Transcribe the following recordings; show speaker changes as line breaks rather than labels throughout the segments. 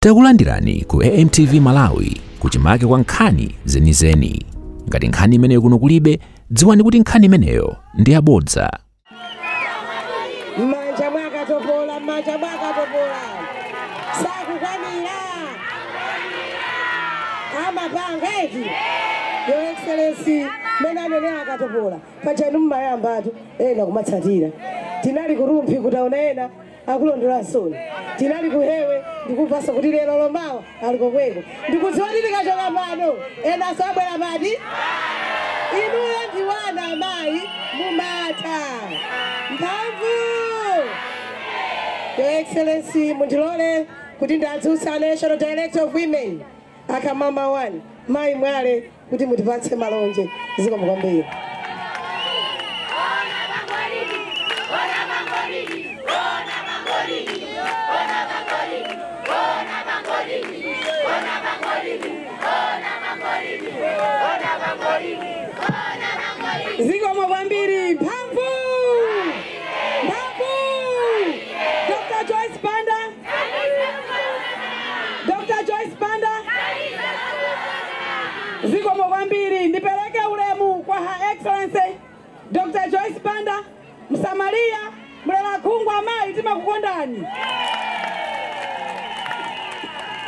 Takulandirani ku AMTV Malawi kuchimake kwa nkhani zenizeni. Ngati nkhani imeneyo kuno kulibe, dziwani kuti nkhani imeneyo ndi abodza.
Manja mwaka topola, manja mwaka topola. Sakukwanira. Amapanga eti. Your Excellency, menanene akatopola. Pachanu mmayambatu, ena kumatsatira. Tinali kurumpi kutaonena. Akulondola soni. Tinali kuhewe ndikupasa kuti lero lombawa alikokweko. Ndikudziwatili kachoka pano. Ena sabwera madi. Inuyo ndiwana mai mumata. Mphamvu. Your Excellency, mundilole kuti ndadzutsa National Director of Women. Aka mama 1. Mai mwale kuti mutipatse malonje. Ziko mkwambiri. Ziko mwambiri mphamvu. Mphamvu. Dr. Joyce Banda. Dr. Joyce Banda. Ziko mwambiri nipeleke ulemu kwa Her Excellency Dr. Joyce Banda, Msamaria, mlela kungwa mai tima kukondani.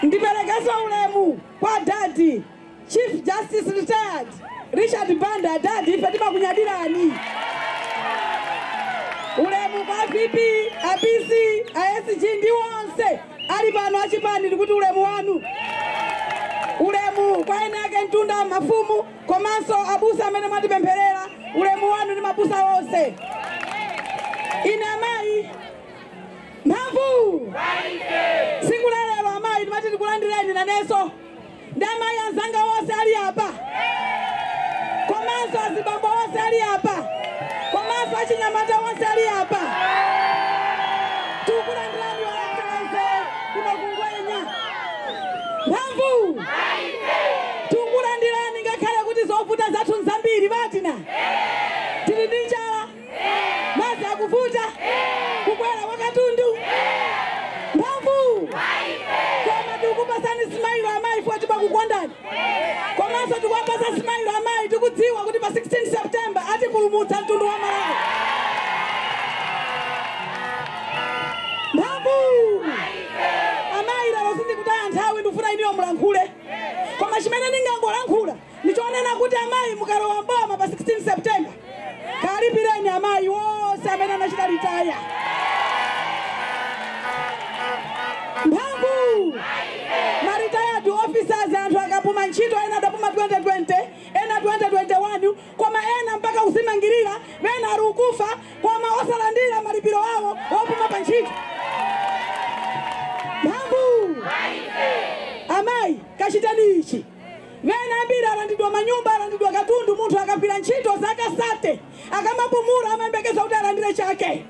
Ndipelekeza ulemu kwa Daddy Chief Justice Retired Richard Banda. Daddy ipetima kunyadirani. Ulemu kwa VP, APC, ASG ndi wonse ali pano achipani ndikuti ulemu wanu. Ulemu kwa enake ntunda mafumu komanso abusa amene mwatipempherera. Ulemu wanu ndi mabusa wonse. Ine mai mphamvu. Singulelero amai timati tikulandireni naneso. Ndi amai anzanga wonse ali apa. Komanso azibambo wonse ali apa. Komanso achinyamata wonse ali apa. Tukulandirani wa Excellency kuno kungwenya. Mphamvu. Tukulandirani ngakhale kuti zovuta zathu nzambiri batina. Tili ndi njala. Mazi akuvuta. Kukwera wakatundu. Mphamvu. Koma tikupasani smile amai fuati pakukondani. Komanso tikupasa smile amai tikudziwa kuti pa 16 September ati kulumutsa mtundu wa Malawi. Mphamvu. Amai lero sindikutaya nthawi ndifuna iniyo mulankhule. Koma chimene ndingangolankhula ndichonena kuti amai mukalowa mboma pa 16 September. Kalipireni amai wonse amene anachita ritaya. Mphamvu. Retired officers anthu akapuma ntchito ena adapuma 2020, ena 2021, koma ena mpaka usimangirira, ena ari ukufa, koma osalandira malipiro awo opuma pa ntchito. Mphamvu. Amai kachitani ichi. Vena ambira alandidwa manyumba, alandidwa katundu, munthu akapira ntchito zaka sate, akamapumura amembekeza kuti alandire chake.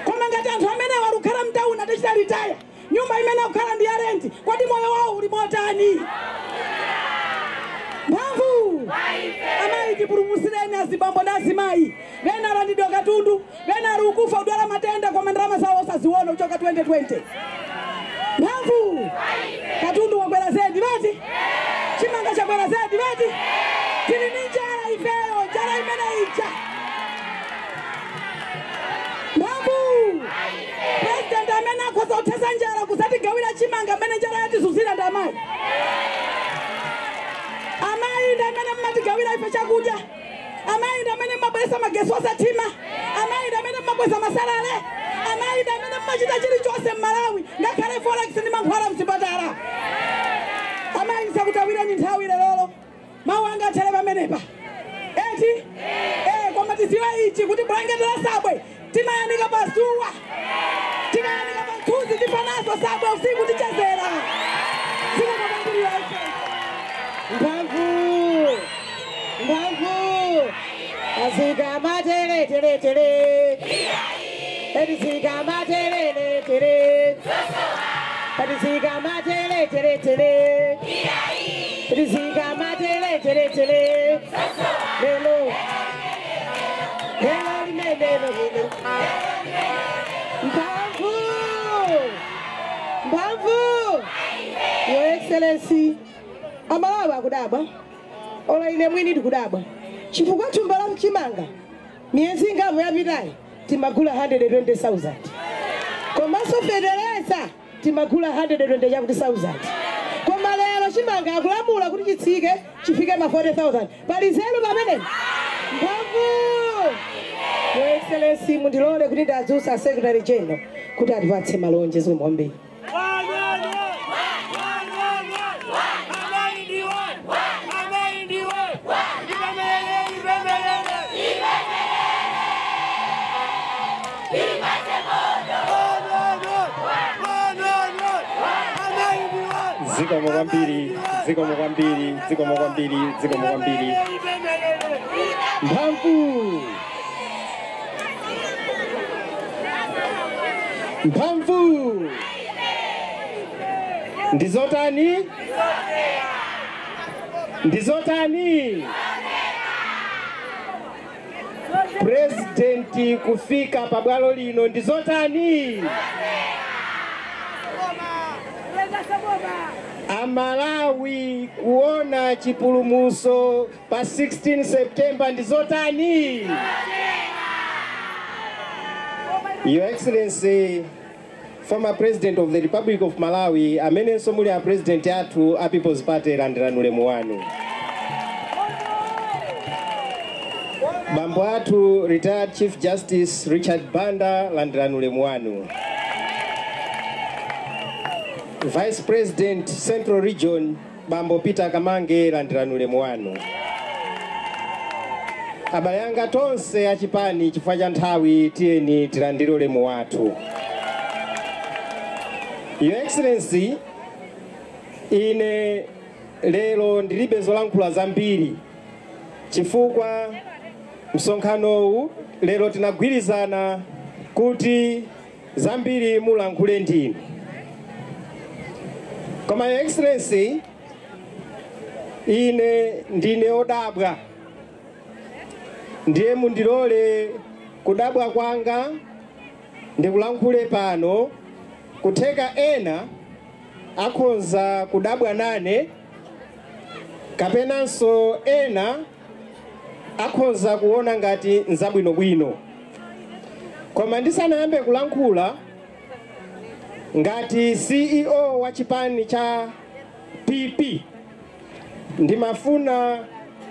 Koma ngati anthu amene warukhala mtauni atachita ritaya, nyumba imene ukhala ndi rent, kwadi moyo wawo uli motani? Mphamvu. Amai tipulumutsireni azibambo ndi azimayi. Vena alandidwa katundu, vena ari ukufa udwala matenda koma ndalama zawo osaziona kuchoka 2020. Mphamvu. Katundu wakwera zedi bati? Chimanga chakwera zedi bati? Tili ndi njala ifeyo, njala imene ija. Mphamvu. President amene akhoza kuthesa njala kusatigawira chimanga amene njala yatizuzira ndi amai. Amai ndi amene mmatigawira ife chakudya. Amai ndi amene mmabweresa magesi osatima. Amai ndi amene mmabweza masalale. Amai ndi amene mmachita chilichonse m'Malawi ngakhale forex ndi mankhwala mzipatala. Amai ndisakutawireni nthawi lero. Mawu anga athele pamenepa. Eti? Koma tiziwe ichi kuti blanket la sabwe timayanika pasuwa. Timayanika panthuzi tipanaso sabwe usiku tichezera. Ziko mwambiri wake. Mphamvu. Mphamvu. Azika matele tele tele. Azika matele tele. Azika matele tele tele. Azika matele tele tele. Hello. Hello. Mphamvu. Mphamvu. Excellency amalawi akudabwa ola ine mwini tikudabwa chifukwa thumba la mchimanga miezi ngavo yapitayi timagula 120,000 komanso federeza timagula 120,000 koma lero chimanga akulamula kuti chitsike chifike ma 40,000 pali zero pamene mphamvu. Your Excellency mundilole kuti ndadzusa Secretary General kuti atipatse malonje zomwambiri.
Ziko mwambiri mphamvu ndizotani President kufika pabwalo lino ndizotani Amalawi kuona chipulumuso pa 16 September ndizotani. Your Excellency, former President of the Republic of Malawi, amene somuli a President yathu a People's Party landirani ulemu wanu. Bambo athu retired Chief Justice Richard Banda landirani ulemu wanu. Vice President Central Region Bambo Peter Kamange landirani ulemu wanu. Abayanga tonse achipani chifukwa cha nthawi tiyeni tilandire ulemu wathu. Your Excellency, ine lero ndilibe zolankhula zambiri chifukwa msonkhanowu lero tinagwirizana kuti zambiri mulankhule ndinu. Koma Your Excellency, ine ndine odabwa. Ndiye mundilole kudabwa kwanga ndikulankhule pano kutheka ena akhonza kudabwa nane kapenanso ena akhonza kuona ngati nzabwinobwino. Koma ndisanayambe kulankhula ngati CEO wa chipani cha PP ndimafuna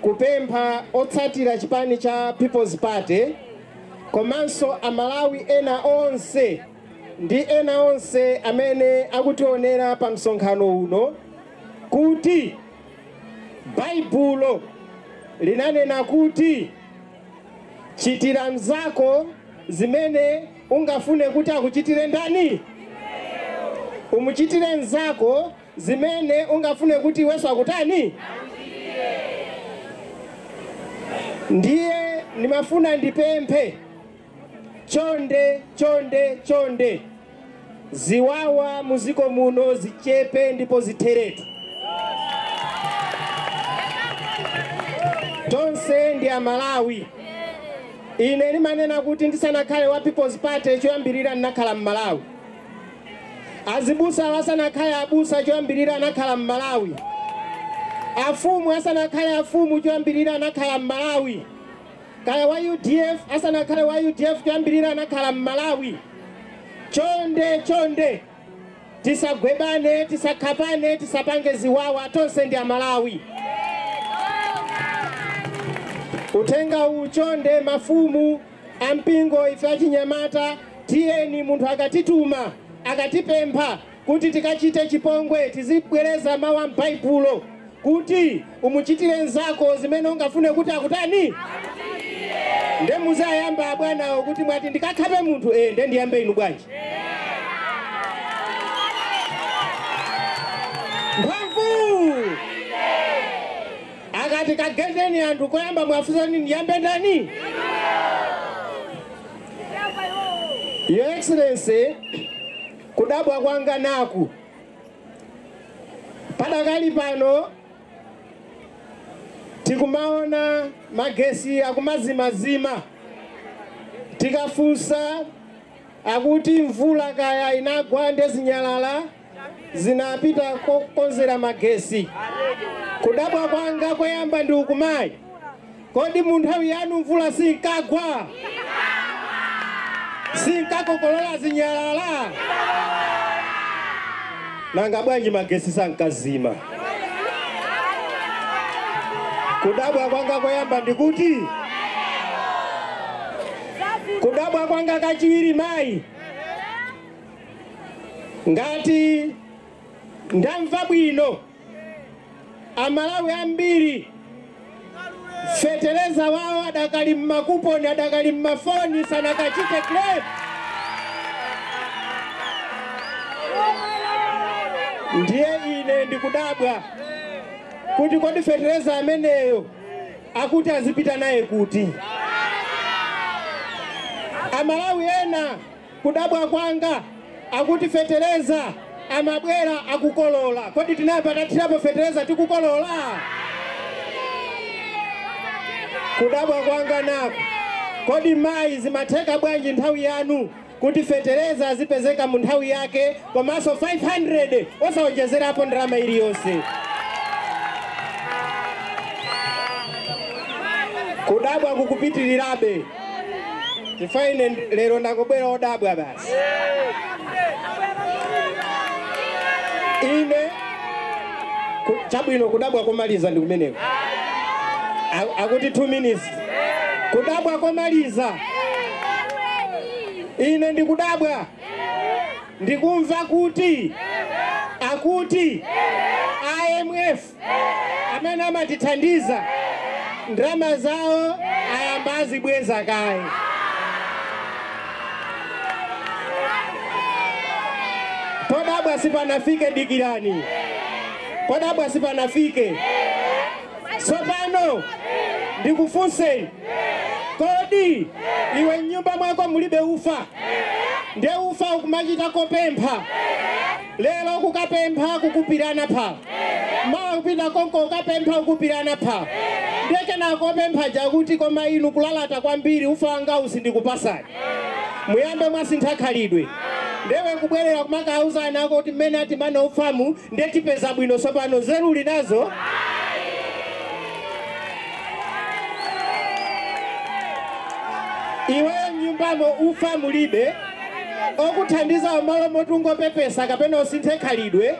kupempha otsatira chipani cha People's Party komanso amalawi ena onse ndi ena onse amene akutionera pa msonkhano uno kuti Baibulo linanena kuti chitira mzako zimene ungafune kuti akuchitire ndani. Umuchitire mzako zimene ungafune kuti iweso akutani. Ndiye nimafuna ndipemphe chonde ziwawa muziko muno zichepe ndipo ziteretu. Tonse ndi amalawi. Ine nimanena kuti ndisanakhale wa People's Party choyambirira ndinakhala m'Malawi. Azibusa asanakhale abusa choyambirira ndinakhala m'Malawi. Afumu asanakhale afumu choyambirira ndinakhala m'Malawi. Kaya wa UDF asanakhale wa UDF choyambirira ndinakhala m'Malawi. Chonde tisagwebane, tisakhapane, tisapange ziwawa, tonse ndi amalawi. Utenga uchonde mafumu ampingo ife achinyamata tiyeni munthu akatituma akatipempha kuti tikachite chipongwe tizibwereza mawu m'Baibulo kuti umuchitire nzako zimene ungafune kuti akutani. Nde muzayamba bwanawo kuti mwati ndikakhape munthu nde ndiyambe inu bwanji. Mphamvu akati kagendeni anthu koyamba mwafuzani ndiyambe ndani. Your Excellency, kudabwa kwanga naku padakali pano tikumaona magesi akumazimazima, tikafunsa akuti mvula kaya inagwa ndezinyalala zinapita kukonzera magesi. Kudabwa kwanga kwayamba ndi ukumayi. Kodi mu nthawi yanu mvula sinkagwa? Sinkakokolola zinyalala? Nanga bwanji magesi sankazima? Kudabwa kwanga kwayamba ndikuti kudabwa kwanga kachiwiri mayi. Ngati ndamva bwino Amalawi ambiri feteleza wao adakali mmakuponi adakali mmafoni sana kachite claim. Ndiye ine ndikudabwa kuti kodi feteleza ameneyo akuti azipita naye kuti. Amalawi ena kudabwa kwanga akuti feteleza amabwera akukolola. Kodi tinapata tirapo feteleza tikukolola? Kudabwa kwanga nako kodi mayi zimatheka bwanji nthawi yanu kuti feteleza azipezeka mu nthawi yake komanso 500 osawonjezerapo ndalama iliyonse? Kudabwa kukupitirirabe. Tifaine lero ndakubwera odabwa basi. Ine chabwino kudabwa komaliza ndikumeneko. Akuti 2 minutes. Kudabwa komaliza. Ine ndikudabwa. Ndikumva kuti akuti IMF amene amatithandiza ndalama zawo ayamba azibweza kaye. Podabwa sipanafike dikirani. Podabwa sipanafike. Sopano ndikufunse kodi iwe nyumba mwako mulibe ufa? Nde ufa ukumachita kopempha. Lelo kukapempha kukupirana pha. Mawa kupita konko ukapempha ukupirana pha. Ndeke na kopempha jakuti koma inu kulalata kwambiri ufa wanga usindikupasani. Muyambe mwasintha khalidwe. Ndewe kubwerera kumakauza nako kuti mmene ati mana ufamu ndetipeza bwino sopano zeru linazo. Iwe nyumbamo ufa mulibe okuthandiza omalo motungo pepesa kapena usinthe khalidwe.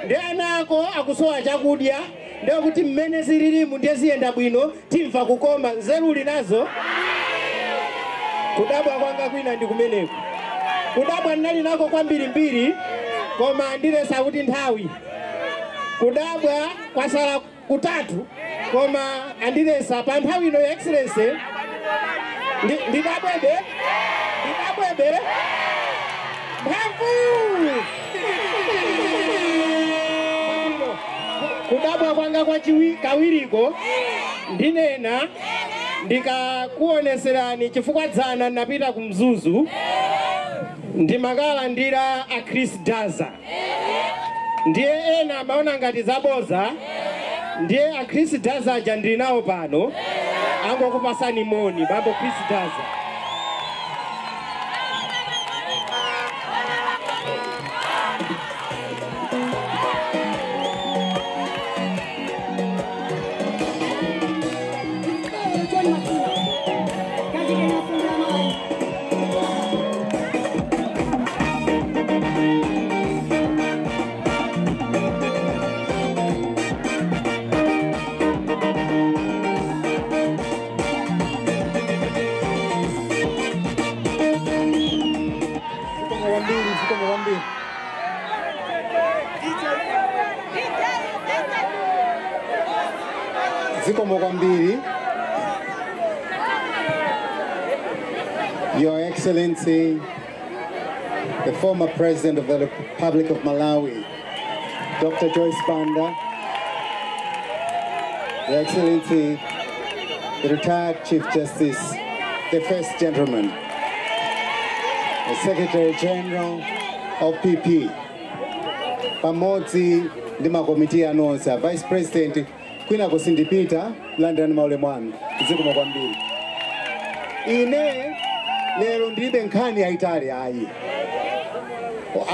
Ndi anako akusowa chakudya ndewe kuti mmene zililimu ndiye ziyenda bwino timva kukoma zeru linazo. Kudabwa kwanga kwina ndikumeneko. Kudabwa nali nako kwambirimbiri koma andilesa kuti nthawi. Kudabwa kwasala kutatu koma andilesa pa nthawi ino ya excellency. Ndikabwebe mphamvu. Kudabwa kwanga kwa kawiriko ndinena ndikakuoneserani chifukwa dzana napita kumzuzu ndimakalandira a Chris Daza. Ndiye ena amaona ngati zaboza. Ndiye a Chris Daza aja ndili nawo pano angokupasani moni babo Chris Daza.
Your Excellency, the former President of the Republic of Malawi, Dr. Joyce Banda, Your Excellency, the retired Chief Justice, the First Gentleman, the Secretary General of PP, pamodzi ndi makomiti anonse, Vice President Kwina kusindipita London maulemwanu zikuma kwambiri. Ine lero ndilibe nkhani yaitali ayi.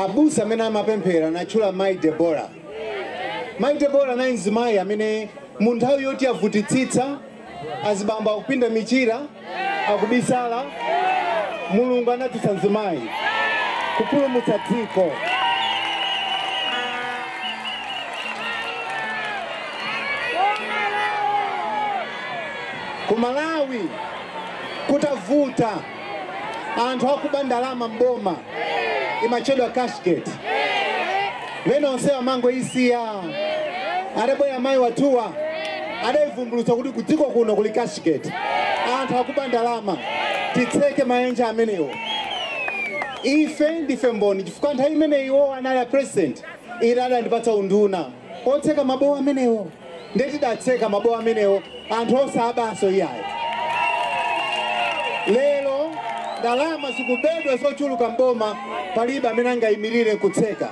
abusa amene amapemphera nachula Mai Deborah. Mai Deborah na nzimayi amene mu nthawi yoti avutitsitsa azibamba kupinda michira akubisala Mulungu anatitsa nzimayi kupulumutsa dziko. Ku Malawi kutavuta anthu akuba ndalama mboma imachedwa cashgate. Vena onsewa mango isiya adabwera mayi watuwa adayivumbulutsa kuti kudziko kuno kuli cashgate. Anthu akuba ndalama titseke maenja amenewo. Ife ndife mboni chifukwa nthawi imene iwo anali a president irada ndipatsa unduna otseka mabowa amenewo. Ndetidatseka mabowa amenewo anthu osabaso iyayo. Lero ndalama zikubedwa zochuluka mboma palibe amene angayimirire kutseka.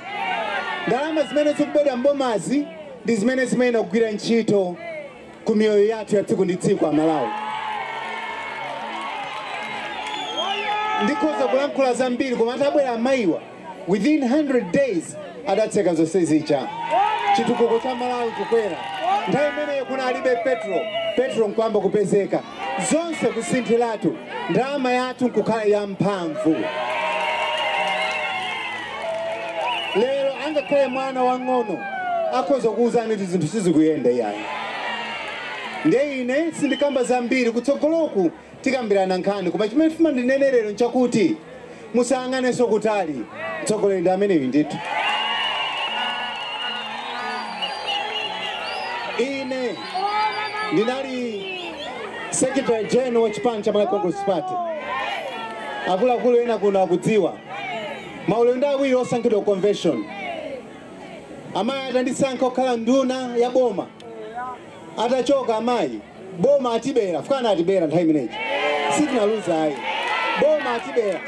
Ndalama zimene zikubedwa mbomazi ndi zimene zimene kugwira ntchito ku miyoyo yathu ya tsiku ndi tsiku a Malawi. Ndikhoza kulankhula zambiri koma atabwera amayiwa within 100 days adatseka zonse zija. Chitukuko cha Malawi kukwera. Nthawi imeneyo kuna alibe petro nkwamba kupezeka. Zonse kusinthiratu ndalama yathu nkukhala ya mphamvu. Lero angakhale mwana wang'ono akhoza kuwuzani kuti zinthu sizikuyenda yayi. Ndiye ine sindikamba zambiri kutsogoloku tikambirana nkhani koma chimene fuma ndinene lero nchakuti musayang'anenso kutali mtsogoleri ndi ameneyu ndithu. Ine ndinali Secretary General wa chipani cha Malawi Congress Party. Akuluakulu ena kuno akudziwa maulendo awiri osankhidwa convention. Amayi atandisankha okhala nduna ya boma atachoka amayi boma atibera fukana atibera nthawi imeneyi sitinaluza ayi boma atibera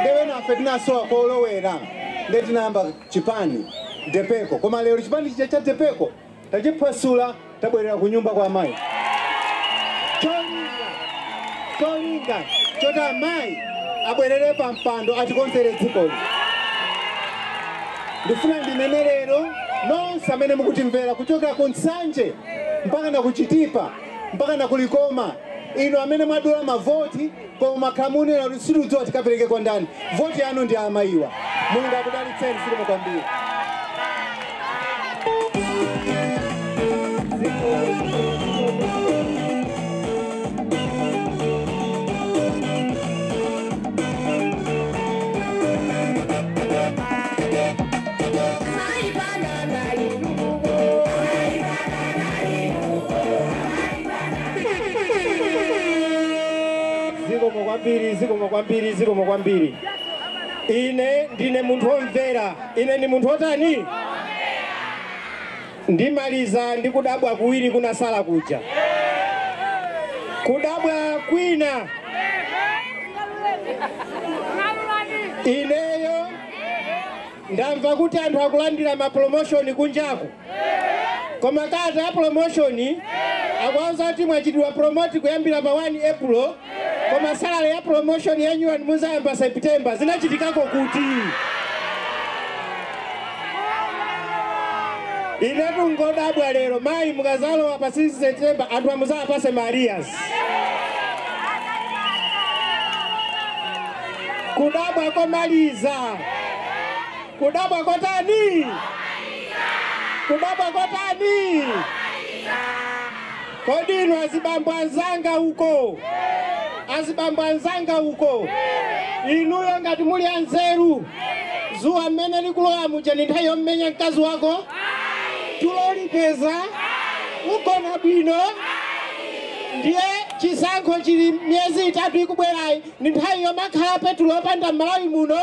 ndewena afe tinasowa kolowera ndetinayamba chipani Depeko koma lero chipani cha Depeko tachiphwasula tabwerera ku nyumba kwa amayi. Cholinga choti amayi abwerere pa mpando atikonzere dzikoli. Ndifuna ndinene lero nonse amene mukutimvera kuchokera ku Nsanje mpaka na kuchitipa mpaka na kulikoma ino amene mwadula mavoti koma makhamuni na situdziwa tikapereke kwa ndani. Voti yanu ndi amayiwa. Mulungu akudalitseni siku kwambiri. Zikomo kwambiri. Ine ndine munthu omvera. Ine ndi munthu otani? Ndimaliza ndi kudabwa kuwiri kunasala kuja. Kudabwa kwina ineyo ndamva kuti anthu akulandira ma promotion kunjaku. Koma kata ya promotion akwanza kuti mwachitidwa promote kuyambira pa 1 April koma salary ya promotion yenyu muzayamba September zinachitikako kuti. Inetu ngodabwa lero mayi mukazalowa pa 6 September anthu amuzapase Marias. Kudabwa komaliza. Kudabwa kotani? Kudabwa kotani? Kodino azibambo anzanga huko. Azibambo anzanga huko. Inuyo ngati muli anzeru. Zuwa mmene likulowa muja ni nthawi yommenya mkazi wako. Tulolipeza. Uko na bwino. Ndiye chisankho chili myezi 3 ikubwerayi. Ni nthawi yomakhala petulo opanda Malawi muno.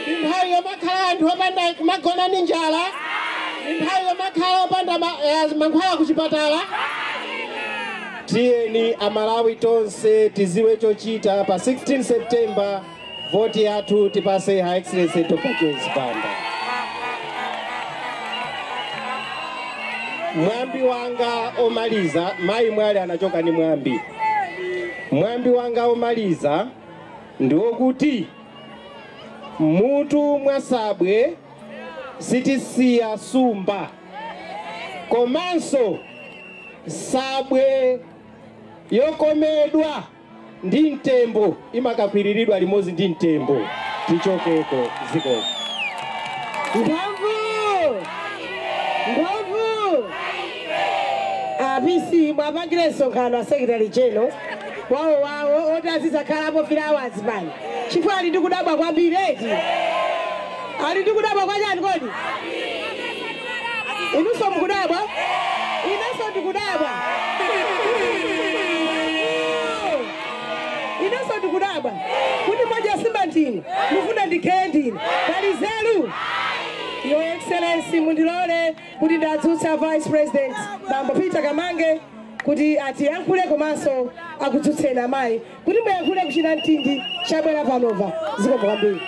Ni nthawi yomakhala anthu opanda magona ndi njala. Ni nthawi yomakhala opanda mankhwala kuchipatala. Tiyeni Amalawi tonse tiziwe chochita pa 16 September voti yathu tipase Her Excellency Dr. Joyce Banda. Mwambi wanga omaliza, mayi mwale anachoka ni mwambi. Mwambi wanga omaliza ndiwo kuti
mutu mwasabwe sitisiya sumba komanso sabwe yokomedwa ndi mtembo imakakwiriridwa limodzi ndi mtembo tichokeko ziko
Ngovu abisi mwapangire nsonkhano a secretary general wawo otaziza kalapo flowers pano chifukwa ali ndikudabwa kwambiri eti ali ndikudabwa kwachani kodi inunso mukudabwa inenso ndikudabwa inenso ndikudabwa kuti moja simba ndini mufuna ndikhale ndini pali nzeru. Your Excellency mundilole kuti ndadzutsa Vice President Bambo Peter Kamange kuti atiyankhule komanso akudzutseni amayi kuti muyankhule kuchita mtindi chabwera panova zikomo kwambiri.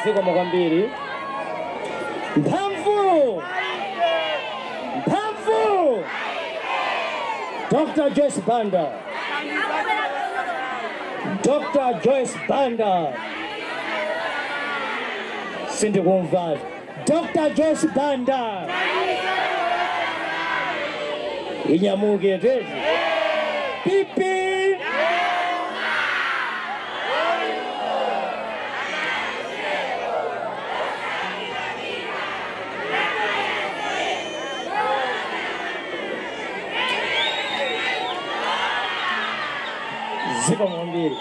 zikomo kwambiri mphamvu Dr. Joyce Banda sindikumva Dr. Joyce Banda inyamuke tezi pipi zikomo kwambiri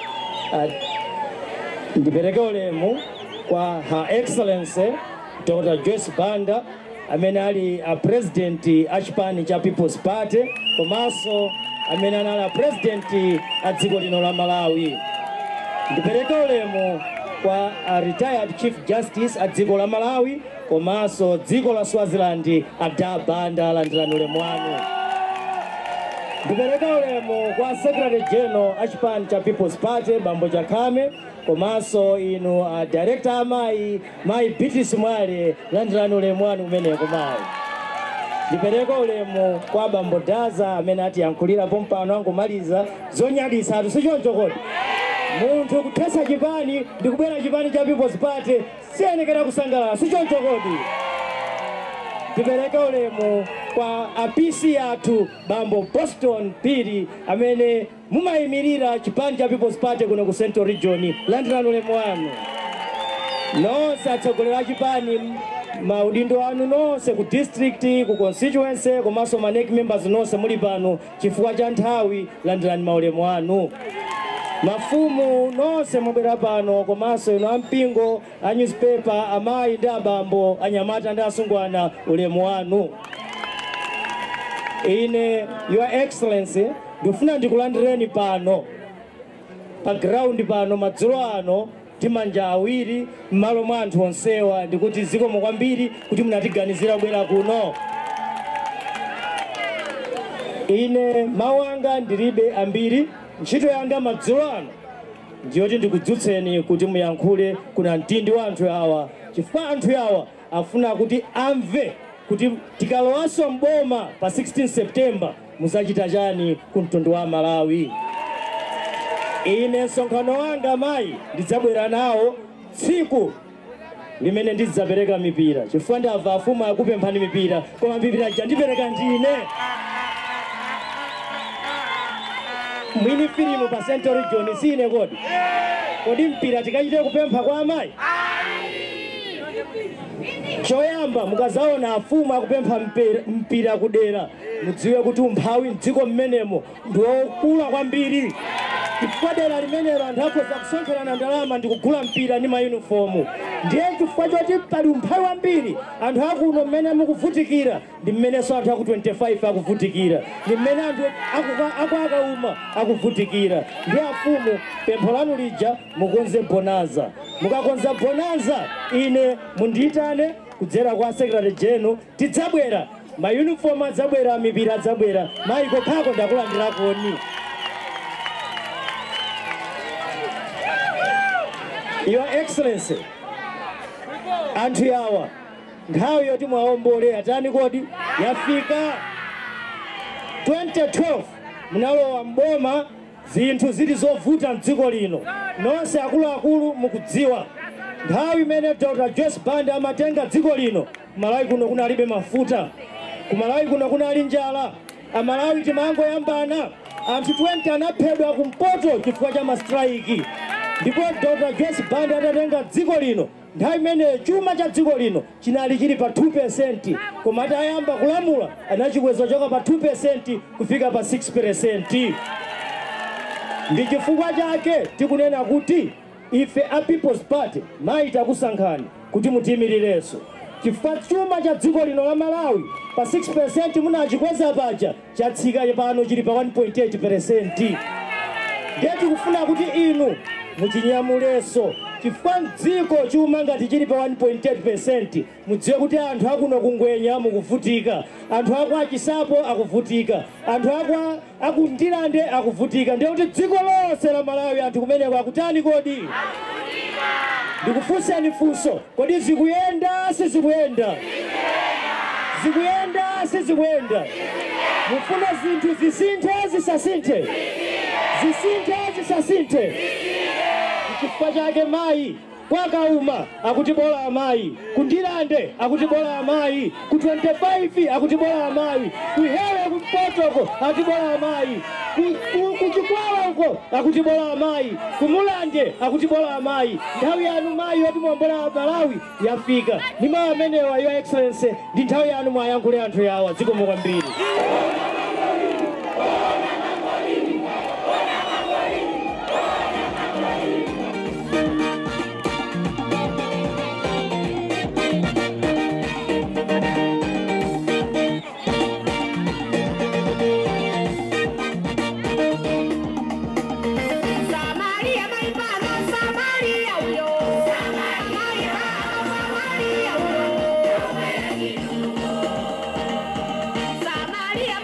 ndipereke ulemu kwa Her Excellency Dr. Joyce Banda amene ali a president a chipani cha People's Party komanso amene anali a president a dziko lino la Malawi. Ndipereke ulemu kwa a retired Chief Justice a dziko la Malawi komanso dziko la Swaziland a Da Banda landirani ulemu wanu. Ndipereke ulemu kwa Secretary General a chipani cha People's Party Bambo Jakame komanso inu director amayi mayi Beatrice Mwale landirani ulemu wanu umeneko mayi. Ndipereke ulemu kwa Bambo Daza amene atiyankhulira pompano angomaliza zonyadisa atusichoncho kodi munthu kuthesa chipani ndikubwera chipani cha People's Party siyenekera kusangalala sichoncho kodi. Ndipereke ulemu kwa apisi athu Bambo Boston Piri amene mumayimirira chipani cha People's Party kuno ku Central Region landirani ulemu wanu. Nonse atsogolera chipani maudindo anu nonse ku district ku constituency komanso maneki members nonse muli pano chifukwa cha nthawi landirani maulemu anu. Mafumu nonse mubwera pano komanso ino ampingo a newspaper amayi ndi abambo anyamata ndi asungwana ulemu wanu. Ine Your Excellency ndifuna ndikulandireni pano pa ground pano madzulo ano timanja awiri m'malo mwa anthu onsewa ndikuti zikomo kwambiri kuti munatiganizira bwera kuno. Ine mawu anga ndilibe ambiri ntchito yanga madzulo ano ndiyoti ndikudzutseni kuti muyankhule kuna mtindi wa anthu awa chifukwa anthu awa afuna kuti amve kuti tikalowaso mboma pa 16 September musachita chani ku mtundu wa Malawi. Ine nsonkhano wanga mayi ndidzabwera nawo tsiku limene ndidzapereka mipira chifukwa ndamva afumu akupemphani mipira koma mipira jandipereka ndine mwini filimu pa Central Region sine kodi mpira tikachite kupempha kwa amayi. Choyamba mukazaona afumu akupempha mpira kudera mudziwe kuti umphawi mdziko mmenemo ndiwokula kwambiri. chifukwa dera limenelo anthu akhoza kusonkhana ndalama ndi kugula mpira ndi mayunifomu. Ndiye chifukwa choti pali umphawi wambiri anthu akuno mmene mukuvutikira ndi mmenenso anthu aku 25 akuvutikira, ndi mmene anthu akakauma akuvutikira. Ndi afumu pempho lanu lija mukonze bonaza. Mukakonza bonaza ine mundiyitane kudzera kwa Secretary General tidzabwera, mayunifomu adzabwera, mipira adzabwera, maiko khako ndakulandirakoni. Your Excellency, anthu yawa nthawi yoti mwaombole atani kodi yafika. 2012 munalowa mboma, zinthu zili zovuta mdziko lino, nonse akuluakulu mukudziwa. Nthawi imene Dr. Joyce Banda amatenga dziko lino, Malawi kuno kunalibe mafuta, kumalawi kuno kunali njala, amalawi timangoyambana, anthu 20 anaphedwa kumpoto chifukwa cha mastrike. Ndipo Dr. Joyce Banda atatenga dziko lino, nthawi imene chuma cha dziko lino chinali chili pa 2%, koma atayamba kulamula anachikweza choka pa 2% kufika pa 6%. Ndi chifukwa chake tikunena kuti ife a People's Party maita kusankhani kuti mutimirireso, chifukwa chuma cha dziko lino la Malawi pa 6% munachikweza paja chatsika pano chili pa 1.8%. Ndiye tikufuna kuti inu muchinyamuleso, chifukwa dziko chuma ngati chili pa 1.8%, mudziwe kuti anthu akuno kungwenya mukuvutika, anthu aku achisapo akuvutika, anthu aku Ndilande akuvutika. Ndiye kuti dziko lonse la Malawi anthu kumeneko akutani kodi? Ndikufunseni funso, kodi zikuyenda sizikuyenda? Zikuyenda sizikuyenda? Mufuna zinthu zisinthe zisasinthe? Zisinthe zisasinthe? Chifukwa chake mayi kwakauma akuti bola amayi, ku Ndilande akuti bola amayi, ku 25 akuti bola amayi, kuHewe kumpotoko akuti bola amayi, kuchikwawa huko akuti bola amayi, kumulanje akuti bola amayi. Nthawi yanu mayi yoti muombola Malawi yafika. Ndi mayi amenewa, Your Excellency, ndi nthawi yanu mwayankhule anthu yawa. Zikomo kwambiri.
Maria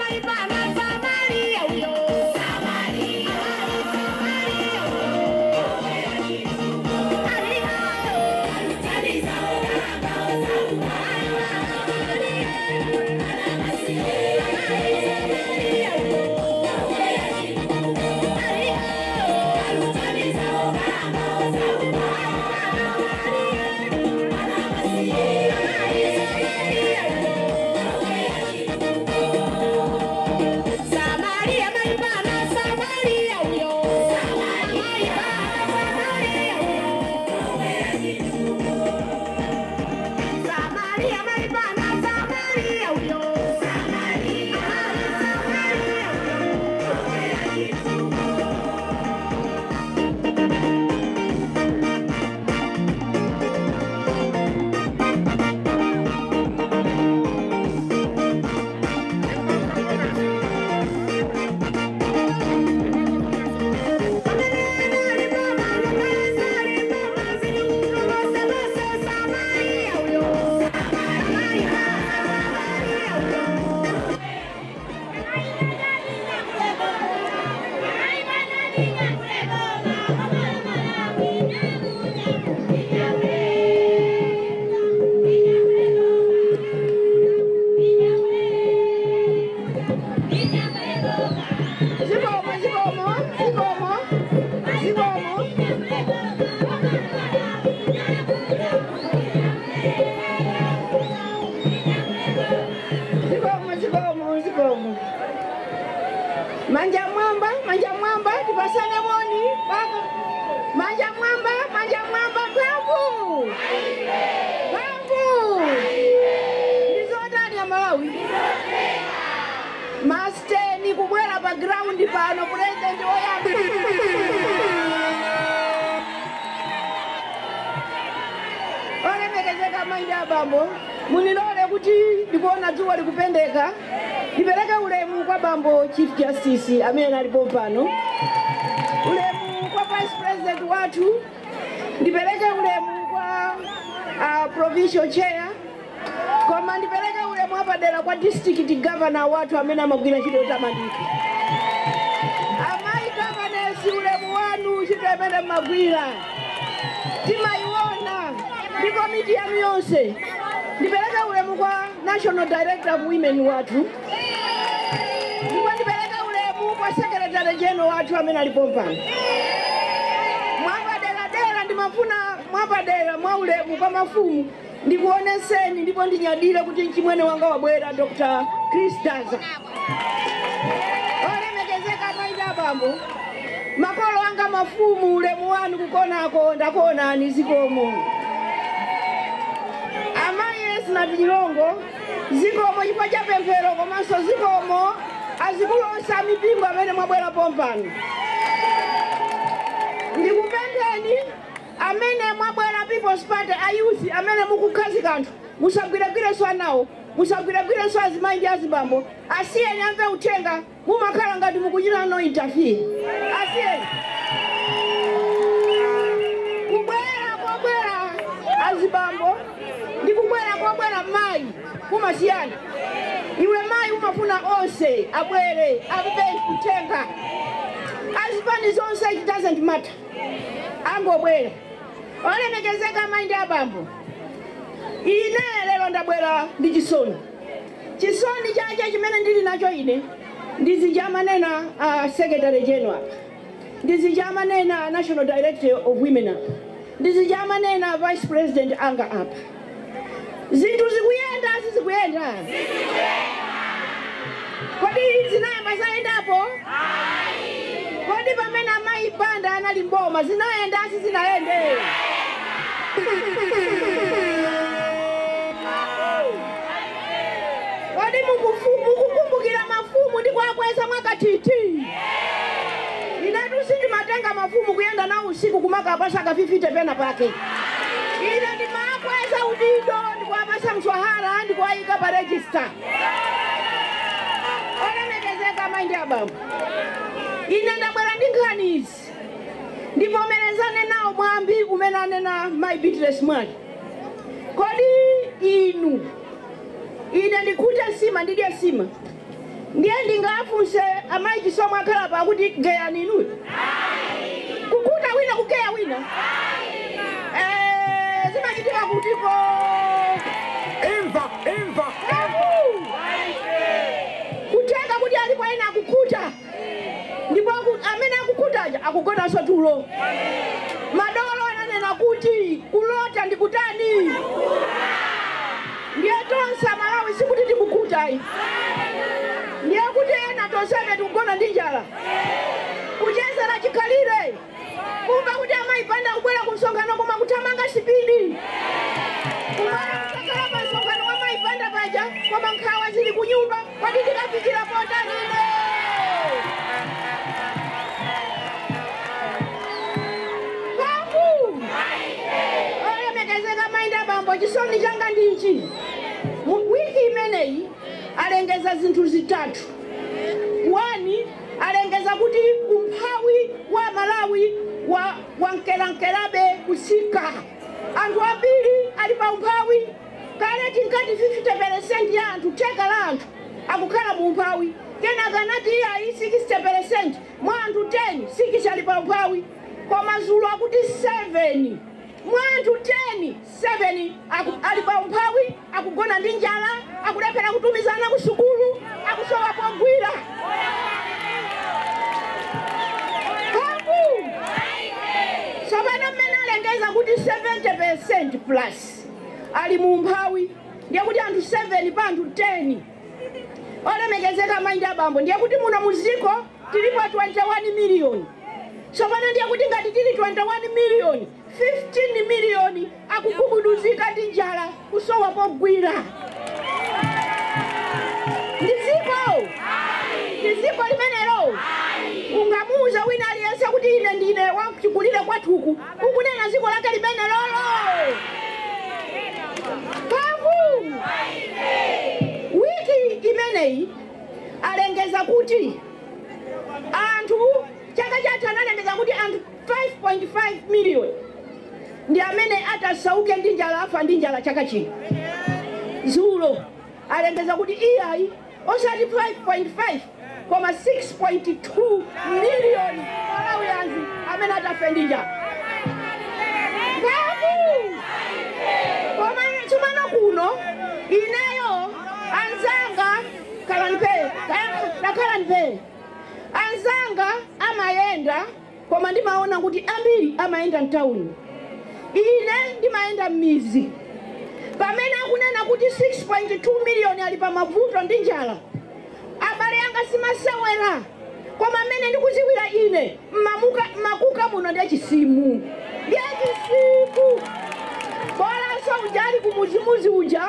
pa ground pano president oyamba. Olemekezeka maindi abambo munilole kuti ndikuona dzuwa likupendeka ndipereke ulemu kwa bambo Chief Justice amene alipo pano, ulemu kwa Vice President wathu, ndipereke ulemu kwa Provincial Chair, koma ndipereke ulemu apadera kwa District Governor wathu amene amagwira ntchito yotamandika. Amayi governors, ulemu wanu ntchito imene mmagwira timaiona ndi komiti yanu yonse. Ndipereke ulemu kwa National Director of Women wathu, ndipo ndipereke ulemu kwa Secretary General wathu amene alipo pano. Mwapadera ndimafuna mwapadera mwa ulemu kwa mafumu ndikuoneseni ndipo ndinyadire kuti nchimwene wanga wabwera Dr. Chris Daza. Olemekezeka maindi abambo makolo wanga mafumu ulemu wanu kukonako ndakonani zikomo. Na Dilongo zikomo chifukwa cha pemphero komanso zikomo azikulosa mipingo amene mwabwera pompano. Ndikupempheni amene mwabwera People's Party ayuthi amene mukukhazika kanthu musagwiregwirenso anawo, musagwiregwirenso azimayi ndi azibambo, asiyeni amve uthenga mumakhala ngati mukuchita no interfere. Asiyeni kubwera azibambo ndikubwera kobwera mayi kumasiyana. Iwe mayi umafuna onse abwere amve uthenga. Azipani zonse it doesn't matter. Angobwera. Olemekezeka maindi abambo. Ine lero ndabwera ndi chisoni. Chisoni chache chimene ndili nacho ine ndizijamanena Secretary General, ndizijamanena National Director of Women, ndizijamanena Vice President anga apa. Zintu zikuyenda sizikuyenda? Kodi zinayamba zayendapo? Kodi pamene amayi panda anali mboma zinayenda sizinayende? Kodi mukukumbukira mafumu ndikwakweza mwakatiti? Inatu sindimatenga mafumu kuyenda na usiku kumakapasaka 50 pena pake. Ine ndimakweza udindo ndikwapasa mswahara ndikwayika pa register. Olemekezeka maindi abambo. Ine ndabwera ndi nkhanizi ndivomerezane nawo mwambi umenane na my Beatrice Mwali. Kodi inu ine ndikute sima ndidye sima ndiye ndingafunse amayi chisomo akhala pa kuti geya ninu kukuta wina kugeya wina zimachitika kutiko imva kuteka kuti alipo ena akukuta ndipo amene akukutaja akugonaso tulo. Madolo ananena kuti kulota ndikutani ndiye tonsa Malawi sikuti tikukutai, ndiye kuti ena tonseme tikugona ndi njala kuchezera chikhalire kumva kuti amayi panda kubwera kumsonkhano koma kutamanga sipidi kumana kutakala pa msonkhano wa mayi panda paja koma nkhawa zili kunyumba kwati tikafikira potanine. Kafu olemekezeka maindi abambo chisoni changa ndinchi wiki imeneyi alengeza zinthu zitatu. Wani alengeza kuti umphawi wa Malawi wa nkelankelabe kusika. Anthu ambiri ali pa umphawi kale tinkati 50% ya anthu theka la anthu akukhala mu umphawi. Kenaka anati ayi 60% mwa anthu 10 sikisi ali pa umphawi. Koma Zulu akuti 7 mwa anthu 10 7 ali pa umphawi akugona ndi njala akulephera kutumizana ku sukulu akusowa pogwira. Sabana mmene alengeza kuti 70% plus ali mu umphawi ndiye kuti anthu 7 pa anthu 10. Olemekezeka maindi abambo ndiye kuti muno muziko tilipo 21 million. Sabana ndiye kuti ngati tili 21 million 15 million akukubuduzika ndi njala kusowa pogwira. Ndiziko limenelo uza wina aliyense kuti ine ndine wachikulire kwathuku ukunena ziko lake limene lolo pavu wiki imeneyi alengeza kuti anthu chaka chatha analengeza kuti anthu 5.5 million ndi amene atasauke ndi njala afa ndi njala chaka chino. Zulo alengeza kuti iyayi osati 5.5 koma 6.2 million Malawians amene atafe ndi njala. Koma tsopano kuno ineyo anzanga kalanpe anzanga amayenda koma ndimaona kuti ambiri amayenda mtawuni. Ine ndimayenda m'mizi. Pamene akunena kuti 6.2 million ali pa mavuto ndi njala, abale anga simasewera. Koma amene ndikuziwira ine makuka muno ndi chisimu. Ndiye chisimu. Bora so ujali kumuzimuzi uja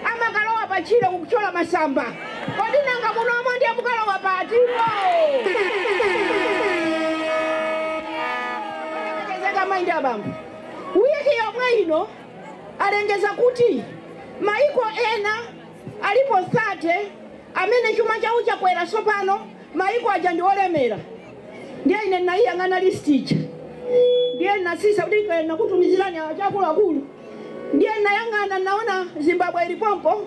amakalowa pachire kukuchola masamba. Kodi nanga muno ndiye mukalowa patipo. Mind abambo. Wiki yomwe ino alengeza kuti maiko ena alipo 30 amene chuma chawo chakwera sopano maiko aja ndi olemera. Ndiye ine naiyang'ana listija. Ndiye nasisa kuti nakutumizirani chakuluakulu. Ndiye nayang'ana naona Zimbabwe ilipompo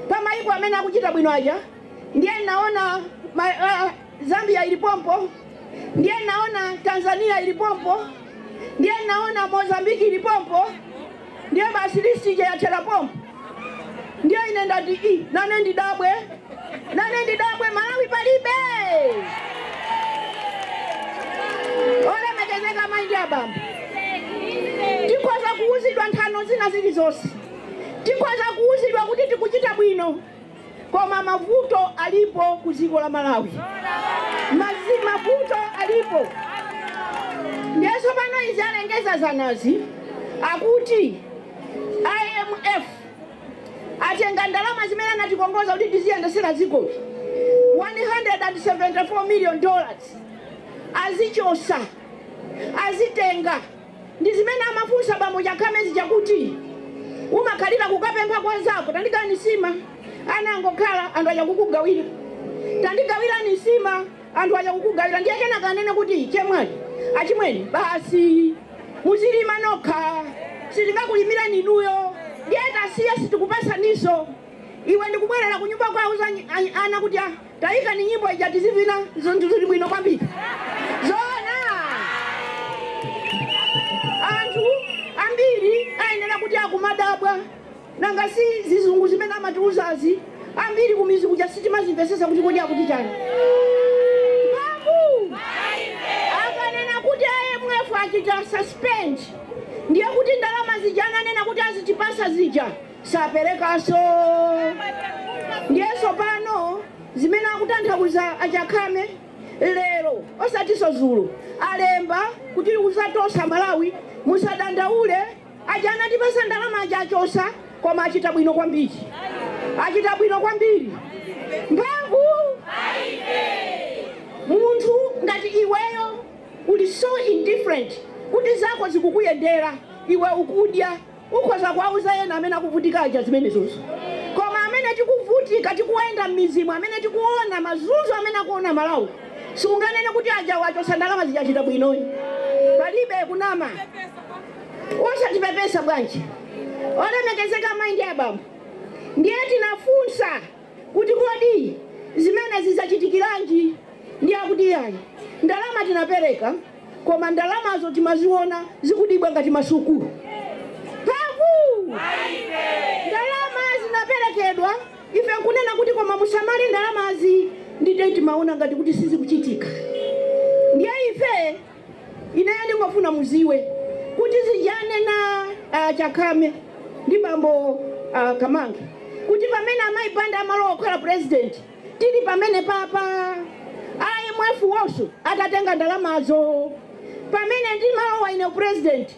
pa maiko amene akuchita bwino aja. Ndiye naona Zambia ilipompo. Ndiye naona Tanzania ilipompo. Ndiye naona Mozambiki ilipompo. Ndiye basi listija ya telapompo. Ndiye inenda di nane ndidabwe Malawi palibe. Ole mekezeka maindi abambo. Tikwaza kuuzidwa nthano zina zilizonse. Tikwaza kuuzidwa kuti tikuchita bwino. Koma mavuto alipo kuziko la Malawi. Mavuto alipo. Ndiyeso pano izi alengeza zanazi akuti IMF atenga ndalama zimene natikongoza kuti tiziyendesera ziko $174 million azichosa azitenga ndi zimene amafunsa pamoja kamezi chakuti umakhalira kukapempha kwanzako tandikani sima anangokhala anthu aja kukugawira tandigawirani sima anthu aja kukugawira ndiye kena kanene kuti chemwali achimweni basi muzilima nokha sitingakulimira ninuyo ndiye tasiya sitikupasa niso iwe ndikubwerera kunyumba kwauza ana kuti taika ni nyimbo ija tizivina zontu zili bwino kwambiri zona anthu ambiri ayenera kuti akumadabwa nanga si zizungu zimene amatiuzazi ambiri kumizi kuja sitimazimvesesa kuti kodi akuti chani akanena kuti IMF achita suspend ndiye kuti ndalama zijana nena kuti azitipasa zija saperekaso ndiyeso pano zimene akutanthauza achakhame lero osatiso Zulu alemba kuti uzatosa Malawi musadandaule ajana tipasa ndalama achachosa koma achita bwino kwambiri mphamvu munthu ngati iweyo uli so indifferent kuti zako zikukuyendera iwe ukudya ukhoza kwauza yena amene akuvutika aja zimene zonse koma amene tikuvutika tikuenda m'mizimu amene tikuona mazunzo amene akuona Malawi siunganene kuti aja wachosa ndalama zijachita bwinoyi palibe kunama osatipepesa bwanji olemekezeka maindi abambo ndiye tinafunsa kuti kodi zimene zizachitikiranji ndiye akuti yayi ndalama tinapereka koma ndalamazo timaziona zikudibwa ngati masukulu pavu ndalama zinaperekedwa ife nkunena kuti koma musamali ndalamazi ndite timaona ngati kuti sizi kuchitika ndiye ife ineyo ndingofuna muziwe kuti zijane na chakhame ndi bambo Kamange kuti pamene amayipanda amalowa kukhala president tili pamene papa IMF wonso atatenga ndalamazo pamene ndi malowa ine president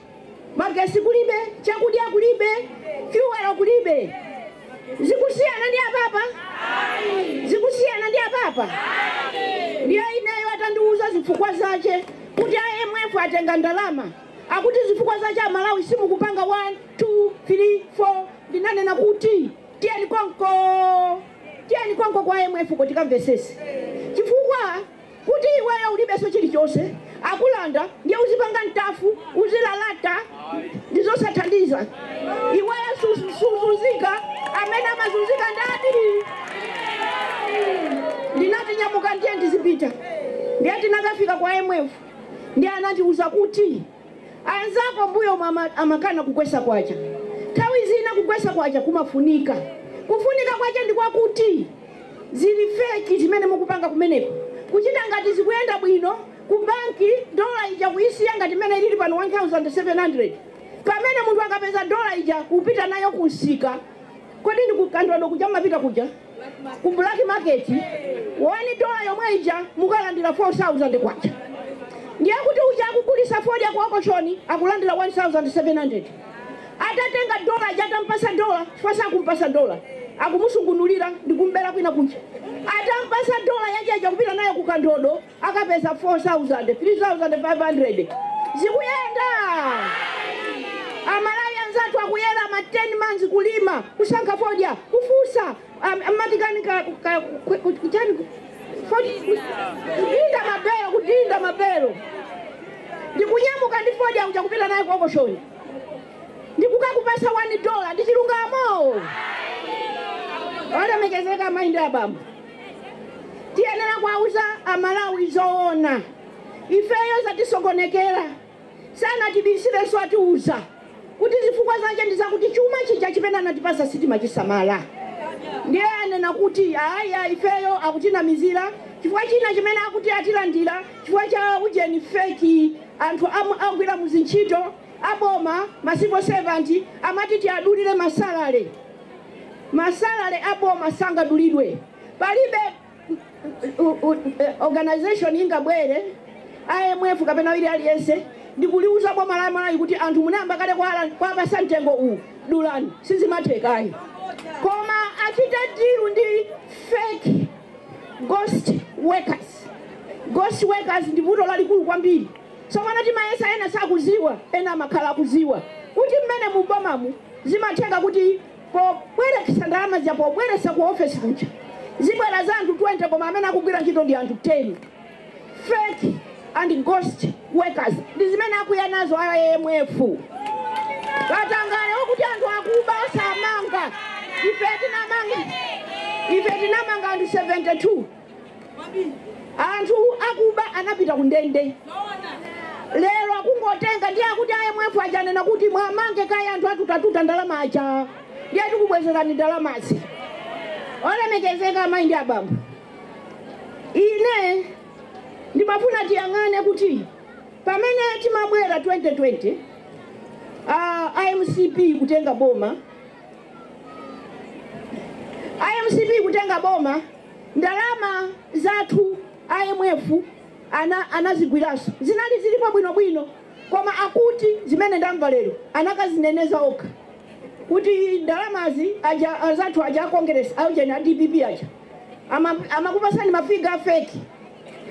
magesi kulibe chakudya kulibe fuel kulibe zikusiyana ndi apapa ndiye ineyo atandiuza zifukwa zache kuti IMF atenga ndalama akuti zifukwa zache Malawi simu kupanga 1 2 3 4 ndinanena kuti tieni konko kwa IMF kuti kamvesese chifukwa kuti iweyo ulibeso chilichonse akulanda ndiye uzipanga ntafu uzilalata ndizosathandiza iweyo suzuzika amene amazunzika ndani ndinati nyamuka ndiye ndizipita ndiye tinakafika kwa IMF ndiye anandiuza kuti anzako mbuyo amakana kukwesa kwacha tawi zina kukwesa kwacha kumafunika kwacha ndikwakuti zili feki zimene mukupanga kumeneko kuchita ngati zikuyenda bwino ku banki dola ija kuisiya ngati mene ilili pano 1700 pamene munthu akapeza dola ija kupita nayo kunsika kodi ndikukandwado kuja mapita kuja ku black market wani dola yomwe ija mukalandira 4000 kwacha ndiye kuti uja akugulisa Ford akuokoshoni akulandira 1700 atatenga dola ija atampasa dola chifasa akumpasa dola akumusungunulira ndikumbera kwina kucha atampasa dola yaje kupita nayo kukandodo akapeza 4000 3500 zikuyenda Amalawi anzatu akuyela ma 10 months kulima kusanka Ford kufusa amatikanika kuchani kudinda mabelo ndikunyamuka ndi Ford akuja kupita nayo kuokoshoni ndikukakupasa $1 ndichilungamo olemekezeka maindi abambo tiyenera kwauza Amalawi zoona ifeyo zatisokonekera sana tibisire swatiuza kuti zifukwa zanje ndizakuti chuma chija chipena natipasa sitima chisamala ndiye anena kuti aya ifeyo akutina mizira chifukwa china chimene akuti atilandira chifukwa cha ujeni feki anthu agwira muzinchito aboma masipo 70 amati tiadulire masalale aboma sangadulidwe palibe organization ingabwere IMF kapena ili aliyense ndikuliuza boma la Malawi kuti anthu munamba kale kwa pasantengo u dulani sizimathekayi koma achita deal ndi fake ghost workers ndi vuto lalikulu kwambiri so wanati maesa ena sakuziwa ena makhala kuziwa kuti mmene mubomamu zimatheka kuti pobwerekesa ndalama zija pobweresa ku office kucha zibwera za anthu 20 koma amene akugwira ntchito ndi anthu 10 fake and ghost workers ndi zimene akuya nazo IMF katangale okuti anthu akuba osamanga ife tinamanga anthu 72 anthu akuba anapita kundende lero akungotenga ndiye akuti IMF ajanena kuti mwamange kaya anthu atutatuta ndalama aja ndiye tikubwezerani ndalamazi olemekezeka maindi abambo ine ndimafuna tiyang'ane kuti pamene timabwera 2020 IMCP kutenga boma ndalama zathu IMF anazigwiraso zinali zilipo bwino koma akuti zimene ndamva lero anakazineneza okha kuti ndalamazi zathu aja Congress auje na DPP aja amakupasani mafiga fake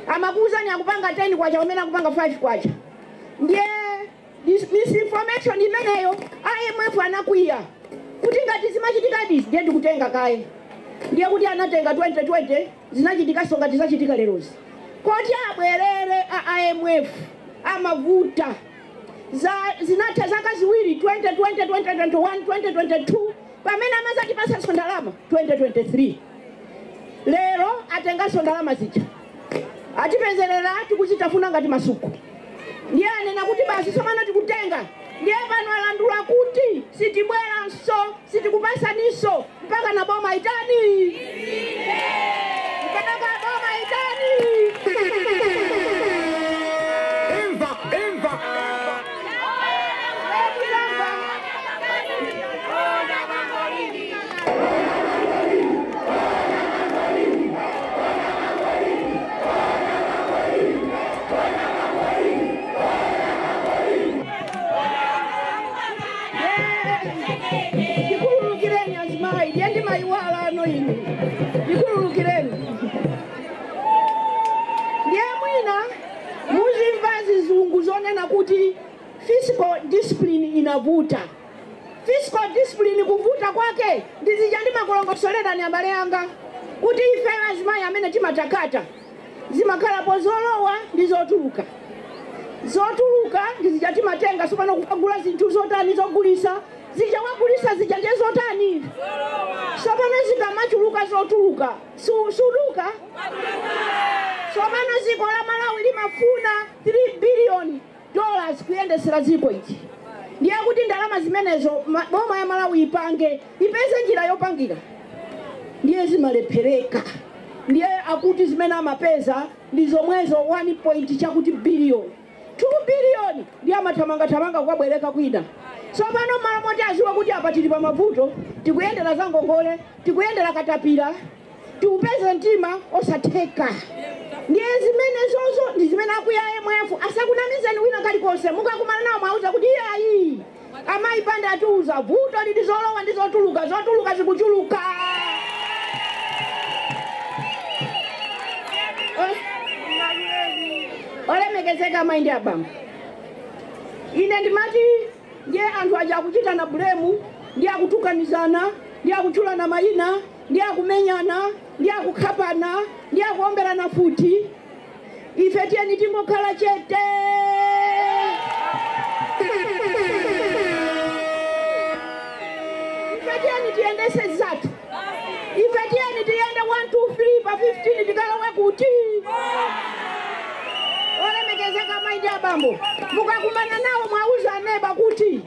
amakuuzani akupanga 10 kwacha pamene akupanga 5 kwacha ndiye misinformation imeneyo IMF anakwiya kuti ngati zimachitika dis ndiye ndikutenga kaye ndiye kuti anatenga 2020 zinachitika songa tizachitika lerozi koti abwerere IMF amavuta zinatha zaka ziwiri 2020 2021 2022 pamene amazatipasa ndalama 2023 lero atenga ndalama zija atipezerera tikuchitafuna ngati masuku ndiye anena kuti basi somana tikutenga ndiye pano alandula kuti sitibweranso sitikupasaniso mpaka na boma itani mpaka boma itani
Imva
Dikululukireni azimai ndiye maiwala ano ine dikululukireni ndiye mwina kuti fiscal discipline inavuta. Fiscal discipline kuvuta kwake ndizija ndi makolongosolera ni abale anga kuti ife azimayi amene timatakata zimakhalapo zolowa ndi zotuluka. Zotuluka ndizija timatenga sopano kugula zinthu zotani zogulisa zija wagulisa zija nje zotani sopano zikamachuluka zotuluka suduka sopano ziko la Malawi limafuna $3 billion kuyendesera ziko ichi. Ndiye kuti ndalama zimenezo boma ya Malawi ipange ipeze njira yopangira ndiye zimalephereka. Ndiye akuti zimene amapeza ndizo mwezo 1 chakuti billion 2 billion ndiye amathamanga kukabwereka kwina. Sopano malamoti aziwa kuti apa tili pa mavuto tikuyendera za ngongole tikuyendera katapira tiupeze mtima osatheka. Ndiye zimene zozo ndi zimene akuya IMF asakunamizeni wina kalikonse mukakumana nawo mwauza kuti ayi amayi panda atiuza vuto lili zolowa ndi zotuluka zikuchuluka. Olemekezeka maindi abamba ine ndimati ndiye anthu aja akuchita na bulemu ndiye akutukanizana ndiye akuchulana mayina ndiye akumenyana ndiye akukhapana ndiye akuomberana futi. Ife tiyeni tingokhala chete. Ife tiyeni tiyendese zathu. Ife tiyeni tiyende 1 2 3 pa 15 tikalowe kuti olemekezeka maindi abambo mukakumana nawo mwauza neba kuti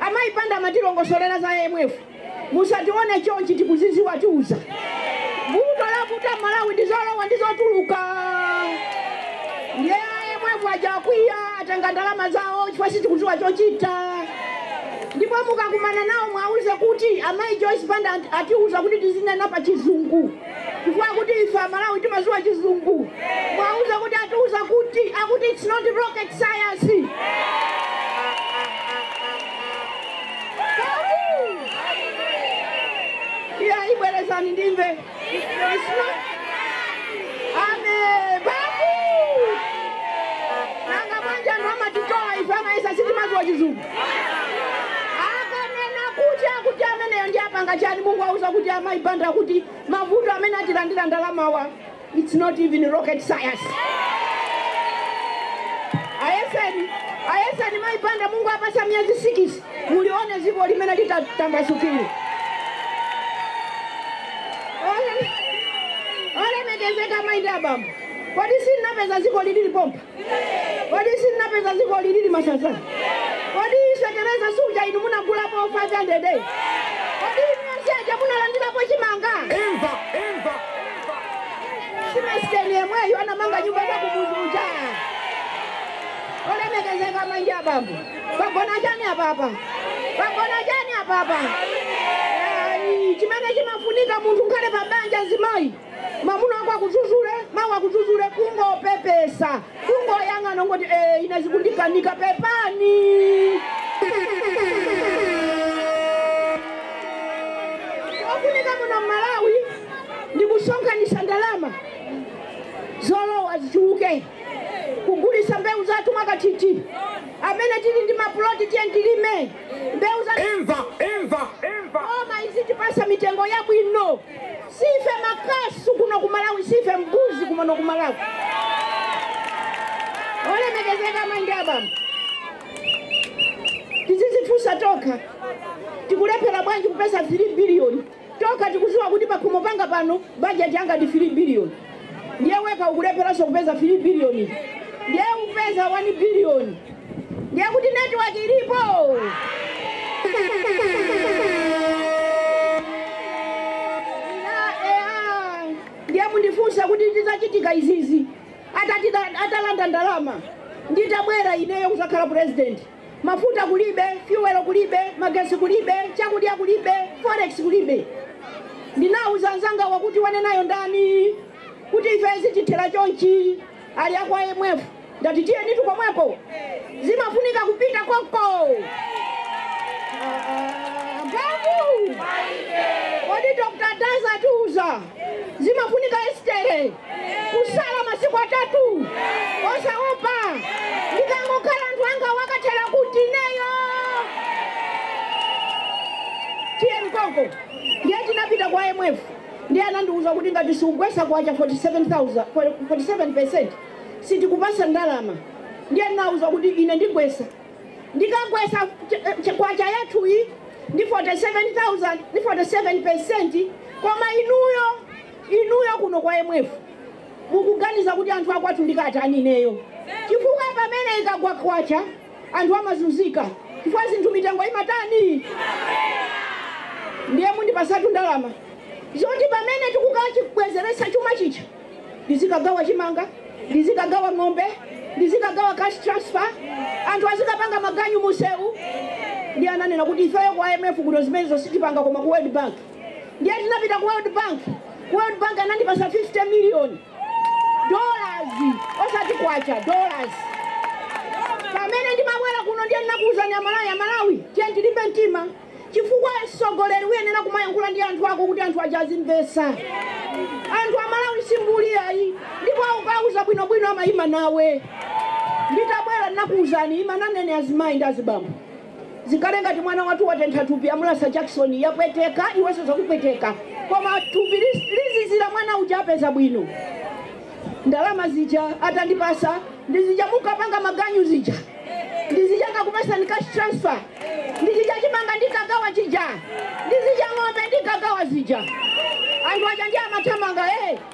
amayi panda matilongosolera za IMF musatione chonchi tikuziziwa tiuza vuto lavuta Malawi ndizolowa ndizotuluka. Ndiye IMF ajakwiya atenga ndalama zawo chifukwa tikuziwa chochita. Ndipo mukakumana nawo mwauze kuti amayi Joyce panda atiuza kuti tizinena pa chizungu chifukwa kuti ife Malawi timaziwa chizungu. Mwauze kuti atiuza kuti akuti it's not rocket science. Yeah, ibwerezani ndimve. Ame babu. Nanga manja ndo amatitoa ife amaisa sitimaziwa chizungu. Kuti amene ndi apanga chani Mungu auza kuti amayi panda kuti mavuto amene atilandira ndalama wa it's not even rocket science. Ayeseni mayi panda Mungu apasa miezi 6 mulione ziko limene litatambasukire. Olemekezeka maindi abambo kodi sinapeza ziko lilili pompa kodi sinapeza ziko lilili masasa kodi sekereza suja inu munagulapo 500 day kodi mnyaseja munalandirapo chimanga imva simesteni yemweyo anamanga nyumba za kumuzuja. Olemekezeka maindi abambo pagona chani apapa chimene chimafunika munthu nkhale pabanja zimayi mamuna wako akuzuzule mawu akuzuzule kungopepesa kungoyang'ana ngoti ine zikundikanika pepani. Ofunika muno Malawi ndi kusonkhanitsa ndalama zolowa zichuluke kugulisa mbewu zathu mwakathithi amene tili ndi maploti tiyendilime mbewu za imva oma izitipasa mitengo yabwino sife makasu kuno ku Malawi sife mbuzi kuno ku Malawi. Olemekezeka maindi abambo tizizifusa toka tikulephera bwanji kupesa 3 billion toka tikuziwa kuti pakhomo panga pano budget yanga ndi 3 billion ndiye weka ukulepheranso kupeza 3 billion ndiye upeza 1 billion ndiye kuti network ilipo. Ndiye mundifunsa kuti tizachitika izizi atalanda ndalama nditabwera ineyo kuzakhala president mafuta kulibe fuel kulibe magesi kulibe chakudya kulibe forex kulibe. Ndinauza nzanga wakuti wane nayo ndani kuti ife tichithera chonchi ali akwa IMF ndati tiyeni tukomweko zimafunika kupita koko. Babu kodi Dr. Daza tuza zimafunika estere kusala masiku 3 osaopa ndikangokhala anthu anga konko ndiye tinapita kwa IMF ndiye anandiuza kuti ngati sugwesa kwacha 47% sitikupasa ndalama ndiye nauza kuti ine ndigwesa ndikagwesa kwacha yathu iyi ndi 47,000 ndi 47% koma inuyo kuno kwa IMF mukuganiza kuti anthu akwathu ndikatani ineyo chifukwa pamene ikagwa kwacha anthu amazunzika chifukwa zinthu mitengo imatani ndiye mundipasatu ndalama zoti pamene tikukachibwezeresa chuma chicha ndizikagawa chimanga ndizikagawa ng'ombe ndizikagawa cash transfer anthu azikapanga maganyu museu ndiye ananena kuti ifeyo kwa IMF kuno zimenezo sitipanga koma ku World Bank ndiye tinapita ku World Bank anandipasa $50 million osati kwacha dollars pamene ndimabwera kuno ndiye ndinakuwuzani Malawi tiye ndilibe mtima chifukwa mtsogoleri uyenera kumayankhula ndi anthu ako kuti anthu achazimvesa anthu Malawi simbuli ayi ndipo ukauza bwinobwino amayima nawe nditabwera ndinakuwuzani ima nanene azimayi ndi azibambo zikale ngati mwana wathu watentha thupi amulasa Jackson yapweteka iwenso zakupweteka koma thupi lizizira mwana uja apeza bwino ndalama zija atandipasa ndizija mukapanga maganyu zija ndizija ngakupasa ni cash transfer ndizija chimanga ndikagawa chija ndizija ng'ombe ndikagawa zija anthu aja ndi amatamanga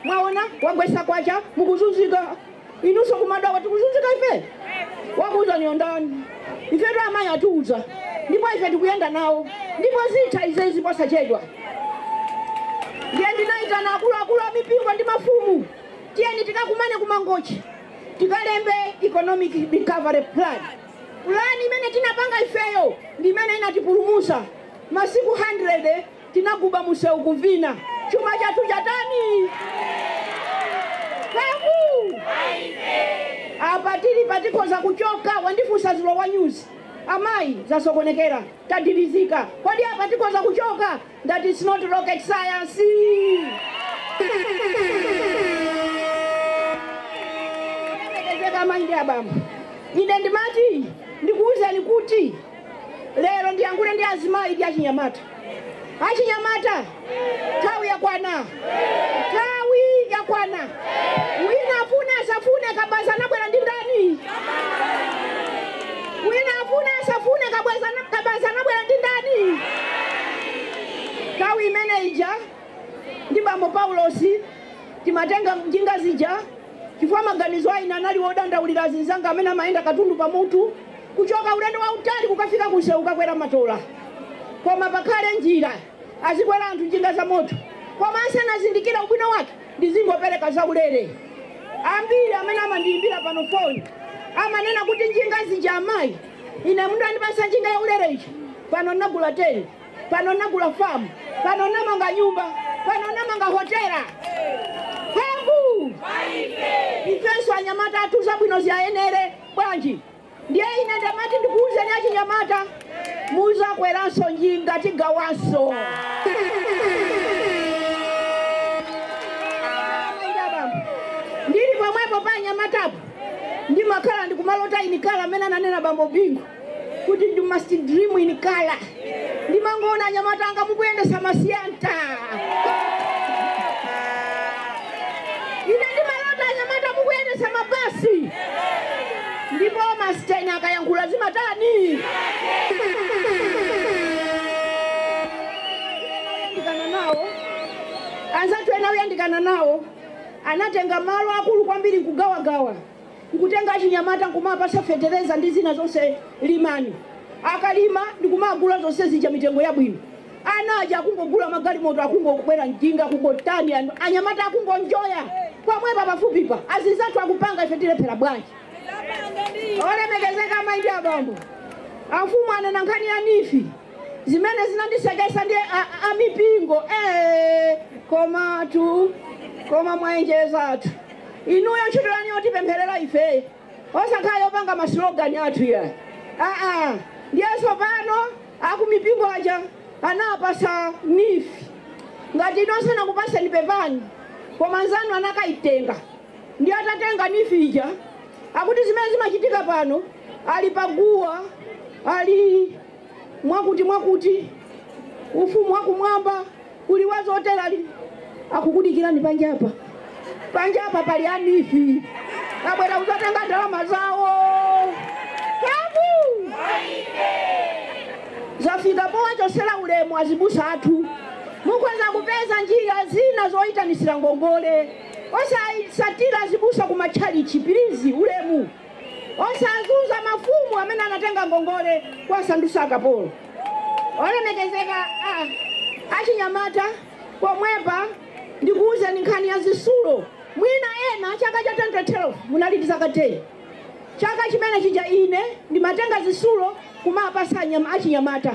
mwaona wagwesa kwacha mukuzunzika inuso kumadawa tikuzunzika ife wakuuza niyo ndani ifetu amayi atiuza ndipo ife tikuyenda nawo ndipo zitha izezi posachedwa ndiye ndinaitana akuluakulu a mipingo ndi mafumu tiyeni tikakumane kumangochi tikalembe economic recovery plan imene tinapanga ifeyo ndimene inatipulumusa masiku 100 tinaguba museu kuvina chuma chathu chatani kafu apa tili patikoza kuchoka wandifusa zilo wa news amayi zasokonekera tadilizika kodi apa tikoza kuchoka that is not rocket science Maindi abamba ine ndimati ndikuuzani kuti lero ndiyankhule ndi azimayi ndi achinyamata nthawi yakwana wina afune asafune kabaza anabwera ndi ndani wina afune asafune kabaza anabwera ndi ndani nthawi imene ija ndi bambo Paulosi timatenga njinga zija chifukwa maganizo aina anali wodandaulira zinzanga amene amaenda katundu pamutu kuchoka ulendo wautali kukafika kuseu kakwera matola koma pakhale njira azikwera anthu njinga za moto koma asanazindikira ubwino wake ndizingopereka zaulere ambiri amene amandiyimbira pano phone amanena kuti njinga zija amayi ine mundu andipasa njinga ya ulere ichi pano nagula 10 pano nagula famu pano namanga nyumba pano namanga hotela ifeso anyamata atuza bwino ziayenere bwanji ndiye ine ndamati ndikuuzeni achinyamata muza kweranso njinga tigawanso ndili pamwepo pa anyamatapo ndimakhala ndikumalota inikala amene ananena bambo Bingu kuti you must dream in color ndimangona anyamata anga mukuyendesa masiyanta mukuyendesa mabasi ndipo masteni akayankhula zimatani anzathu ena uyandikana nawo anatenga malo akulu kwambiri nkugawagawa nkutenga achinyamata nkumapasa fetereza ndi zina zonse limani akalima ndikumagula zonse zija mitengo yabwino anaja akungogula magalimoto akungobwera njinga akungotani anyamata akungonjoya pamwepa pafupipa azizathu akupanga ife tilephera bwanji olemekezeka maindi abambo amfumu anena nkhani ya nifi zimene zinandisekesa ndi amipingo koma mwaenjeza athu inuyo ntchito yanu yotipempherera ife osakhala yopanga maslogani athu ya ndiyeso pano akumipingo aja anapasa nifi ngati inosana kupasa ni pepani koma nzanu anakaitenga ndiye atatenga nifi ija akuti zimene zimachitika pano ali paguwa ali mwakuti ufumu wakumwamba uli wazotera akukudikirani panja hapa pali anifi abwera uzatenga ndalama zawo kabu zafika powachosera ulemu azibusa atu mukweza kupeza njira zina zoitanisira ngongole osasatira azibusa kumachalichi pilizi ulemu osazuza mafumu amene anatenga ngongole kwasandusa akapolo olemekezeka achinyamata pomwepa ndikuuze ni nkhani ya zisulo mwina ena chaka cha 2012 munaliti zakatei chaka chimene chija ine ndimatenga zisulo kumapasanya achinyamata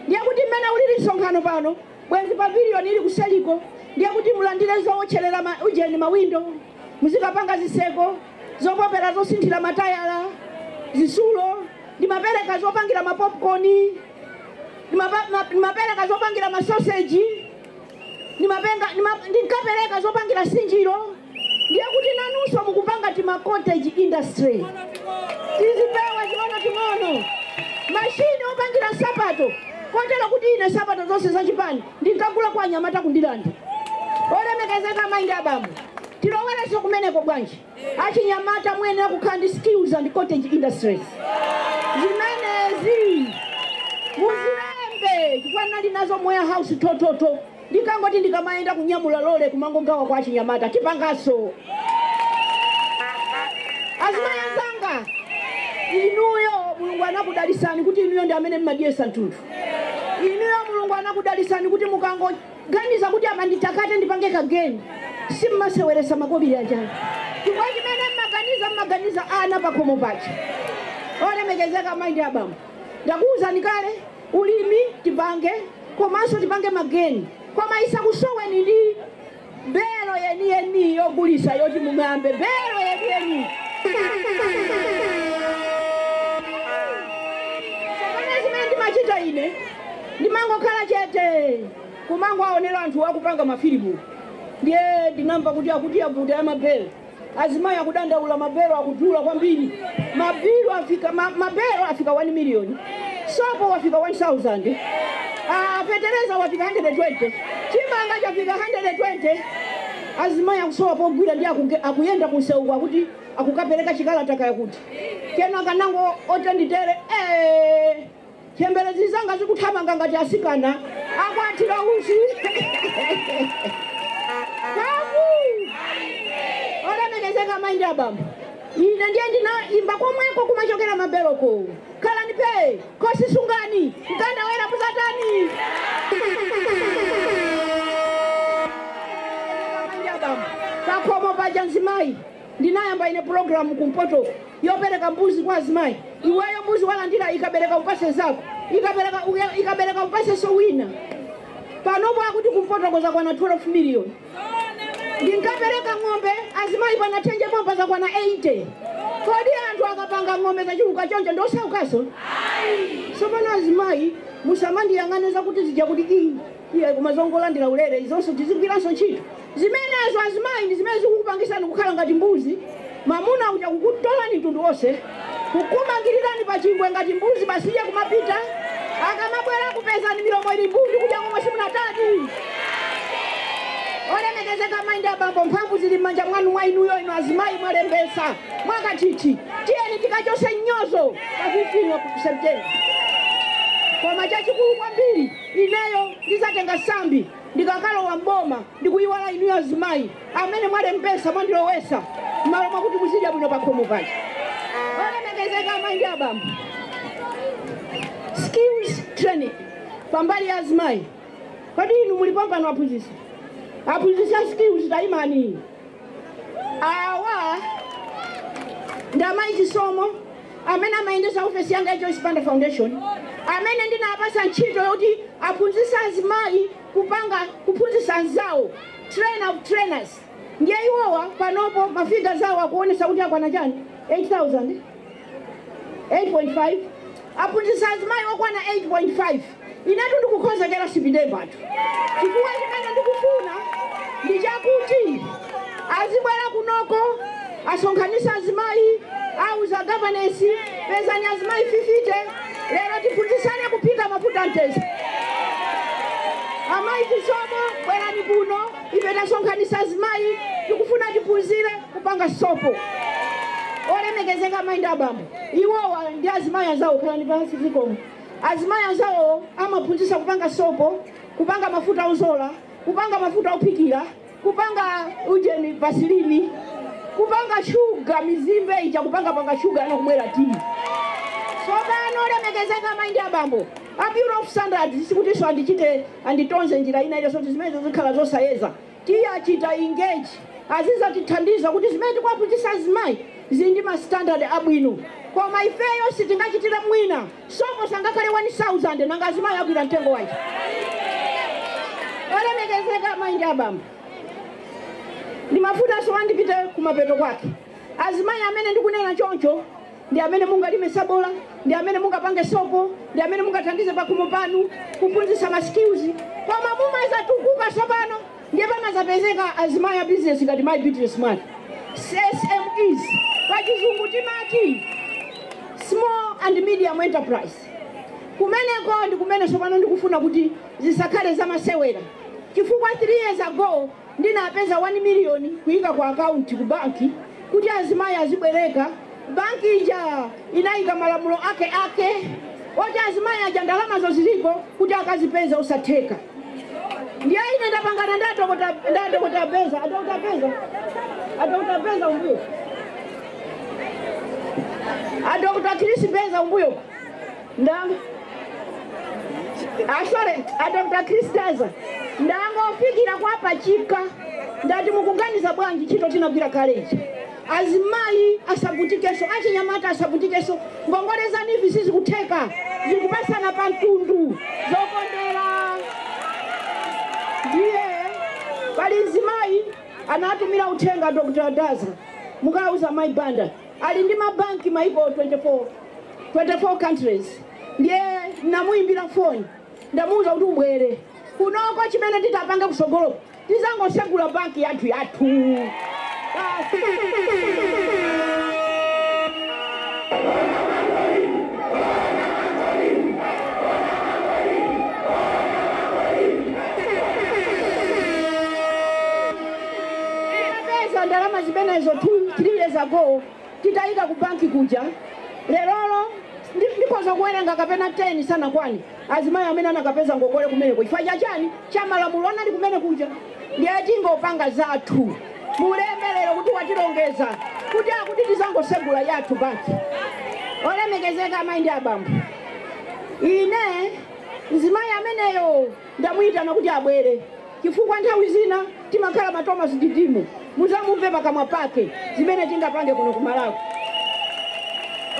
ndiye kuti mmene ulili nsonkhano pano bwenzi pavilion ili kuseliko ndiye kuti mulandire zootcherera ujeni mawindo muzikapanga ziseko zopopera zosinthira matayala zisulo ndimapereka zopangira mapopcorn ndimapereka zopangira masausage ndinkapereka zopangira sinjiro ndiye kuti nanunso mukupanga tima cottage industry tizipewa ching'ono mashini opangira sapato kotero kuti ine sapato zonse zachipani ndinkagula kwa anyamata kundilanda olemekezeka maindi abamu tilowereso kumeneko bwanji achinyamata mwene kukhandi skills and cottage industries zimenezi muzilembe chifana linazo warehouse tototo ndikangoti ndikamaenda kunyamula lole kumangogawa kwa achinyamata tipangaso azimayazanga inuyo mulungu anakudalisani kuti inuyo ndi amene mmadiesa ntundu inuyo mulungu anakudalisani kuti mukangoganiza kuti amanditakate ndipange kageni simmaseweresa makobiri ajani chifukwa chimene mmaganiza ana pakhomo pacha olemekezeka maindi abamu ndakuwuzani kale ulimi tipange komanso tipange mageni koma isakusoweni ndi belo yeni yogulisa yoti mung'ambe belo yeni zimene ndimachita ine ndimangokhala chete kumango aonera anthu akupanga mafilimu ndiye ndinamva kuti akuti avuta ya mabelo azimayi akudandaula mabelo akudula kwambiri mabelo afika 1 million sopo wafika 1000 fetereza wafika 120 chimanga chafika 120 azimayi akusowa pogwira ndi akuyenda kuseuka kuti akukapereka chikalata kaya kuti kena kanango otenditere chembelezi zanga zikuthamanga ngati asikana akwatira uzi kabu olemekezeka maindi abambo ine ndiye ndinaimba komweko kumachokera mabeloko kala nipe kosi sungani mkanda wera kuzatani kakomo paja nzimayi ndinayamba ine program kumpoto yopereka mbuzi kwa azimayi iweyo mbuzi walandira ikabereka upase zako ikabereka upase so wina panopo akuti kumpoto koza kwana 12 million ndinkapereka ng'ombe azimayi panatenje bomba za kwana 80 kodi anthu akapanga ng'ombe zachiuka chonje ndosaukaso sopano azimayi musamandiyang'aniza kuti zija kuti iye kumazongolandira ulere izonso tizigwiranso ntchito zimenezo azimayi ndi zimene zikukupangisani kukhala ngati mbuzi mamuna uja kukutolani mtundu wonse kukumangirirani pachingwe ngati mbuzi basiye kumapita akamabwera kupezani milomo ili mbuzi kudya komwe simunatadi olemekezeka maindi abambo mphamvu zili m'manja mwanu mwa inuyo ino azimayi mwalembesa mwakathithi tiyeni tikachose nyozo pa 15 Septemba koma chachikulu kwambiri ineyo ndizatenga sambi ndikakalowa mboma ndikuyiwala inuyo azimayi amene mwalembesa mwandilowesa malo mwakuti muzidya bwino pakhomo pacha olemekezeka maindi abambo skills training pambali ya azimayi kodi inu mulipambana aphunzitsa skills taimani awa ndamayi chisomo amene amayendesa ofesi yanga Joyce Banda Foundation amene ndinapasa ntchito yoti aphunzitsa azimayi kuphunzitsa anzawo trainer of trainers ndiye iwowa panopo mafiga zawo akuonesa kuti akwana chani 8,000 8.5 aphunzitsa azimayi okwana 8.5 inetu ndikukhoza kera sipindembatu chifukwa chimene ndikufuna ndichakuti azibwera kunoko asonkhanisa azimayi auza governance pezani azimayi 50 lero tiphunzitsane kuphika mafuta mtezi chisomo bwerani kuno ife tasonkhanisa azimayi tikufuna tiphunzire kupanga sopo. Olemekezeka mayi ndi abambo iwowa ndi azimayi anzawo khalani pansi zikomo. Azimayi anzawo amaphunzitsa kupanga sopo, kupanga mafuta ozola, kupanga mafuta ophikira, kupanga ujeni vasilini, kupanga shuga mizimbe ija kupanga shuga na kumwera tii. Sopano olemekezeka mayi ndi abambo a Bureau of Standards sikuti so andichite anditonze njira ina ile soti zimene zikhala zosayeza tiya chita engage aziza tithandiza kuti zimene tikwaphunzitsa azimayi zindi ma standard abwino koma ifeyo sitingachitire mwina sopo sangakhale 1000 nanga azimayi agwira mtengo wanji. Olemekezeka mayi ndi abambo ndi mafuta so andipite kumapeto kwake. Azimayi amene ndikunena choncho ndi amene mungalime sabola, ndi amene mungapange sopo, ndi amene mungathandize pakhomo panu kuphunzitsa ma skills. Koma mumaza tukuka sopano ndiye pamazapezeka azimayi a business ngati my business man. SMEs pachizungu timati small and medium enterprise. Kumeneko ndi kumene sopano ndikufuna kuti zisakhale zamasewera. Chifukwa 3 years ago ndinapeza 1 million kuyika kwa account ku banki kuti azimayi azibwereka. Banki ija inaika malamulo ake oti azimayi aja ndalama zozilipo kuti akazipeza usatheka. Ndiye ine ndapangana ndadokota peza adokota umbuyo adokota Chris peza umbuyo ndanga adokota Chris Taza ndangofikira kwa pachika ndati mukuganiza bwanji chito tinagwira kaleji. Azimayi asabutikeso achinyamata asabutikeso ngongoleza nivi sisi kutheka zikupasana pantundu zokondera. Ndiye pali azimayi anatumira uthenga Dr. Daza mukauza mayi banda ali ndi mabanki maiko 24 countries. Ndiye namuimbira phone ndamuuza kuti ubwere kunoko chimene titapanga kusogolo tizangosegula banki yathu. Ndalama zimenezo 3 years ago titaika ku banki kuja lero ndipoza kuwerenga kapena 10 sana kwani azimayi amene anakapeza ngongole kumene kuifaja chani cha malamulo anali kumene kuja. Ndiye tingopanga zathu mulemelero kuti watilongeza kuti tizangosegula yathu banki. Olemekezeka mayi ndi abambo ine mzimayi ameneyo ndamuyitana kuti abwere chifukwa nthawi zina timakhala ma Thomas Didimu muzamumve pakamwa pake zimene tingapange kuno ku Malawi.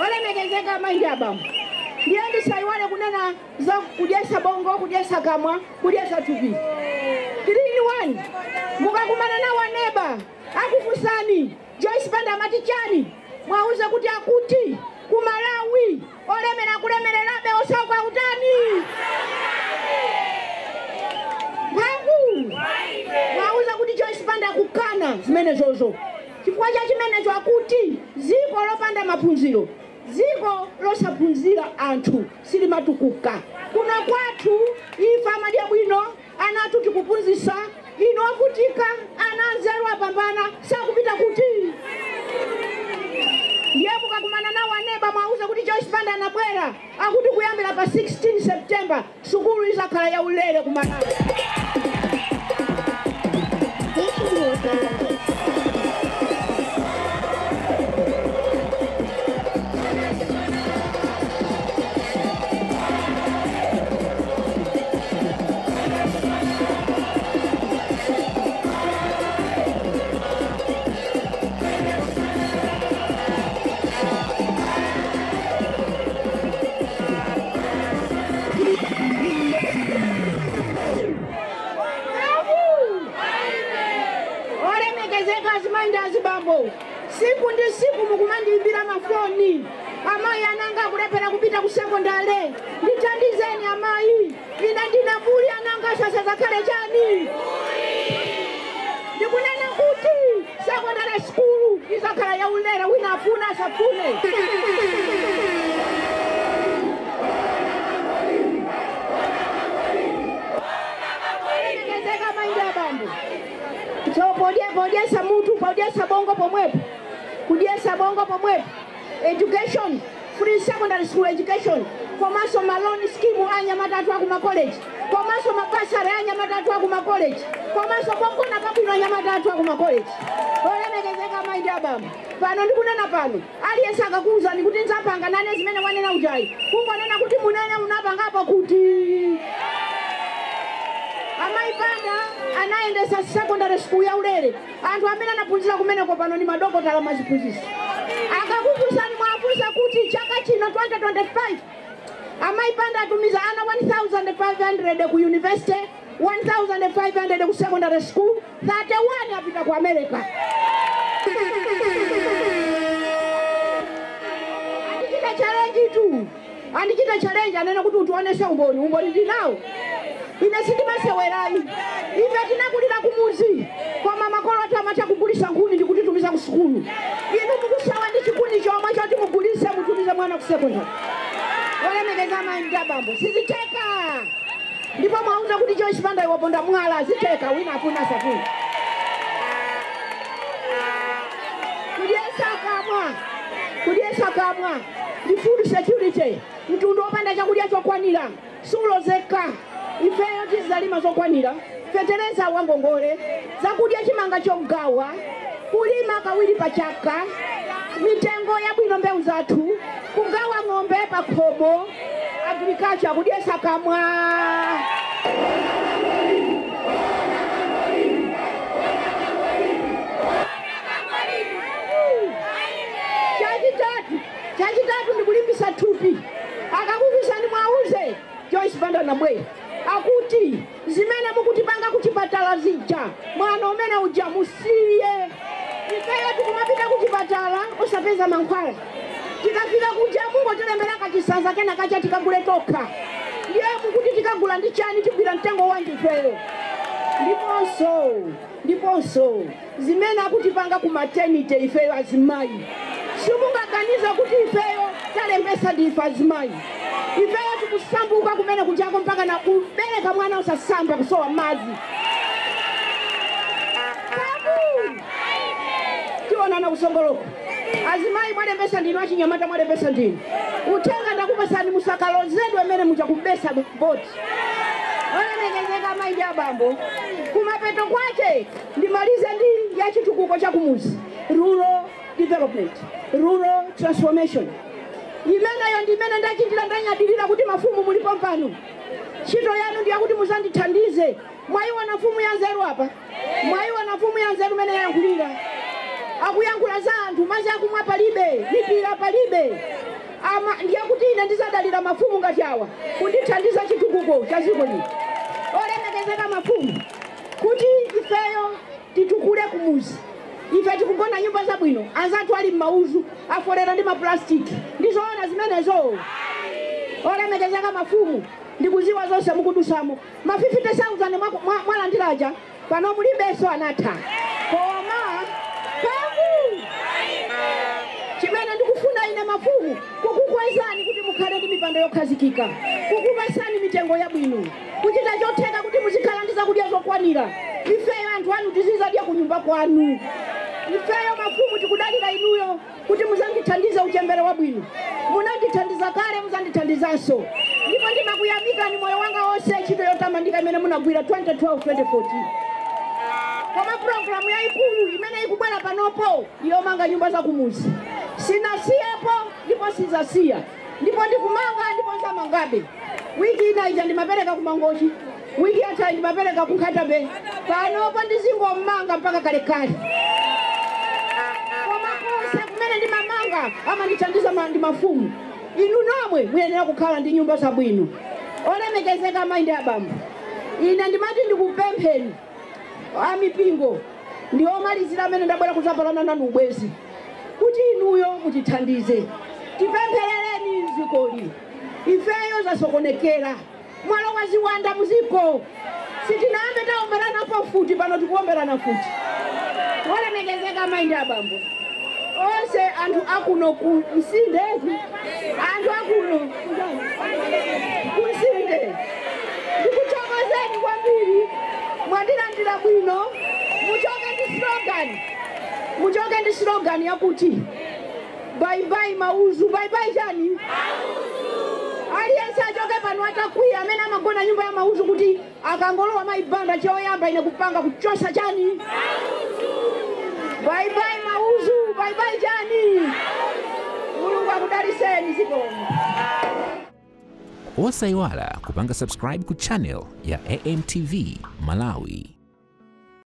Olemekezeka mayi ndi abambo ndiye ndisayiwale kunena za kudyesa bongo, kudyesa kamwa, kudyesa thupi. 3 in 1 mukakumana na waneba akufusani Joyce Banda amati chani mwauze kuti akuti ku Malawi olemera kulemererabe osauka utani wangu mwauze kuti Joyce Banda kukana zimene zozo chifukwa cha chimenecho akuti ziko lopanda maphunziro, ziko losaphunzira anthu sili matukuka. Kuna kwathu ifa madya bwino anatu tikuphunzisa inovutika ananzeru apambana sakupita kuti. Ndiye mukakumana na waneba mwauza kuti Joyce Banda anabwera akuti kuyambira pa 16 September sukulu izakhala ya ulere ku Malawi. Siku ndi siku mukumandiimbira mafoni amayi ananga kulepera kupita ku sekondale ndithandizeni amayi ine ndinabuli ananga sasa zakhale chani ndikunena kuti sekondale school izakhala ya ulere wina afuna asafune. So podyesa mutu, podyesa bongo pomwepo. Kudyesa bongo pomwepo. Education, free secondary school education. Komanso maloni scheme anyamata athu akuma college. Komanso mabasare anyamata athu akuma college. Komanso kokona kabwino anyamata athu akuma college. Olemekezeka maindi abama. Pano ndikunena pano. Aliyense akakuwuzani kuti nzapanga nane zimene wanena ujayi. Kungonena kuti munene unapangapo kuti. Amaipanda anaendesa secondary school ya ulere. Anthu amene anaphunzira kumeneko pano ni madokotala maziphunzisa. Akakuwuzani mwafunsa kuti chaka chino 2025 Amaipanda atumiza ana 1,500 ku university, 1,500 ku secondary school, 31 apita ku America. Andikita challenge tu. Andikita challenge anena kuti utuoneshe umboni ndinawo. Ine sindimasewerayi. Ife tinakulira kumuzi. Koma makolo athu amacha kugulisa nkhuni ndikuti tumiza ku sukulu. Inu mukusawa ndi chikuni chomwe choti mugulise mutumize mwana ku secondary. Olemekeza maindi abambo. Sizicheka. Ndipo mwauza kuti Joyce Banda iwaponda mwala. Zicheka. Wina afuna safuni. Kudyesa kamwa. Ndi food security. Mtundu opanda chakudya chokwanira. Sulo zeka. Ifeyo tizalima zokwanira. Fetereza wangongole. Zakudya chimanga chogawa. Kulima kawiri pachaka. Mitengo ya bwino mbeu zathu. Kugawa ng'ombe pakhomo. Agriculture kudyesa kamwa. Chachitatu ndikulimbisa thupi. Akakuvisani mwauze Joyce Banda namwe. Akuti zimene mukutipanga kuchipatala zija. Mwana umene uja musiye. Ifeyo tikumapita kuchipatala osapeza mankhwala. Tikafika kuja mungo tilembera kachisanza kena kacha tikagule toka. Ndiye mukuti tikagula ndi chani tigwira mtengo wanji ifeyo. Ndiponso zimene akutipanga ku maternity ifeyo azimayi. Simungaganiza kuti ifeyo talembesa ndi azimayi. Ifeyo tikusambuka kumene kunjako mpaka na kubereka mwana usasamba kusowa madzi. Tiona na usongoloko. Azimayi mwalembesa ndinu achinyamata mwalembesa ndinu. Utenga ndakupasani musakalozedwe amene muja kubesa boti. Olemekeza maindi abambo. Kumapeto kwake ndimalize ndi ya chitukuko cha kumuzi. Rural development, rural transformation. Imeneyo ndimene ndachitira ndanyadilira kuti mafumu mulipo mpano. Chito yanu ndiya kuti muzandithandize. Mwayiwa na fumu ya nzeru apa. Mwayiwa na fumu ya nzeru mene yankulira. Akuyankula za anthu mazi akumwa palibe, lipira palibe. Ama ndiya kuti ine ndizadalira mafumu ngati awa. Kundithandiza chitukuko cha dziko lino. Olemekezeka mafumu. Kuti ifeyo titukule kumuzi. Ife tikugona nyumba zabwino. Anzathu ali m'mauzu afolera ndi maplastiki. Ndizoona zimenezo. Olemekezeka mafumu. Ndikuziwa zonse mukudusamo. Ma 50,000 mwalandiraja. Pano mulibeso anatha. Koma pangu. Chimene ndikufuna ine mafumu. Kukukwezani kuti mukhale ndi mipando yokhazikika. Kukupasani mitengo yabwino. Kuchita chotheka kuti muzikhala ndi zakudya zokwanira. Ifeyo anthu anu tizizadya ku nyumba kwanu. Ifeyo mafumu tikudalira inuyo kuti muzandithandize uchembere wabwino. Munandithandiza kale muzandithandizanso. Ndipo ndimakuyamika ni moyo wanga wonse chito yotamandika imene munagwira 2012-2014. Koma programu ya ikulu imene ikubwera panopo yomanga nyumba za kumuzi. Sinasiyepo ndipo sizasiya. Ndipo ndikumanga ndipo nzamangabe. Wiki inaija ndimapereka kumangochi. Wiki yatha ndimapereka kunkatabe. Panopo ndizingomanga mpaka kalekale. Koma konse kumene ndimamanga ama ndithandiza ndi mafumu. Inu nomwe muyenera kukhala ndi nyumba zabwino. Olemekezeka maindi abambo. Ine ndimati ndikupempheni. Amipingo ndi omalizira amene ndabwera kuzapalana nanu ubwezi. Kuti inuyo mutithandize. Tipempherereni zikoli. Ifeyo zasokonekera. Mwalo waziwanda muziko. Sitinambe taomberana po futi pano tikuomberana futi. Olemekezeka maindi abambo. Ose anthu akuno ku Msinde. Anthu akuno ku Msinde. Ndikuchokozeni kwambiri. Mwandilandira bwino. Muchoke chani muchoke ndi slogan yakuti bye bye mauzu bye bye chani aliyense achoke pano atakwiya amene amagona nyumba ya mauzu kuti akangolowa maibanda choyamba ine kupanga kuchosa chani bye bye mauzu bye bye chani Mulungu akudaliseni zikomo.
Osaiwala kupanga subscribe ku channel ya AMTV Malawi.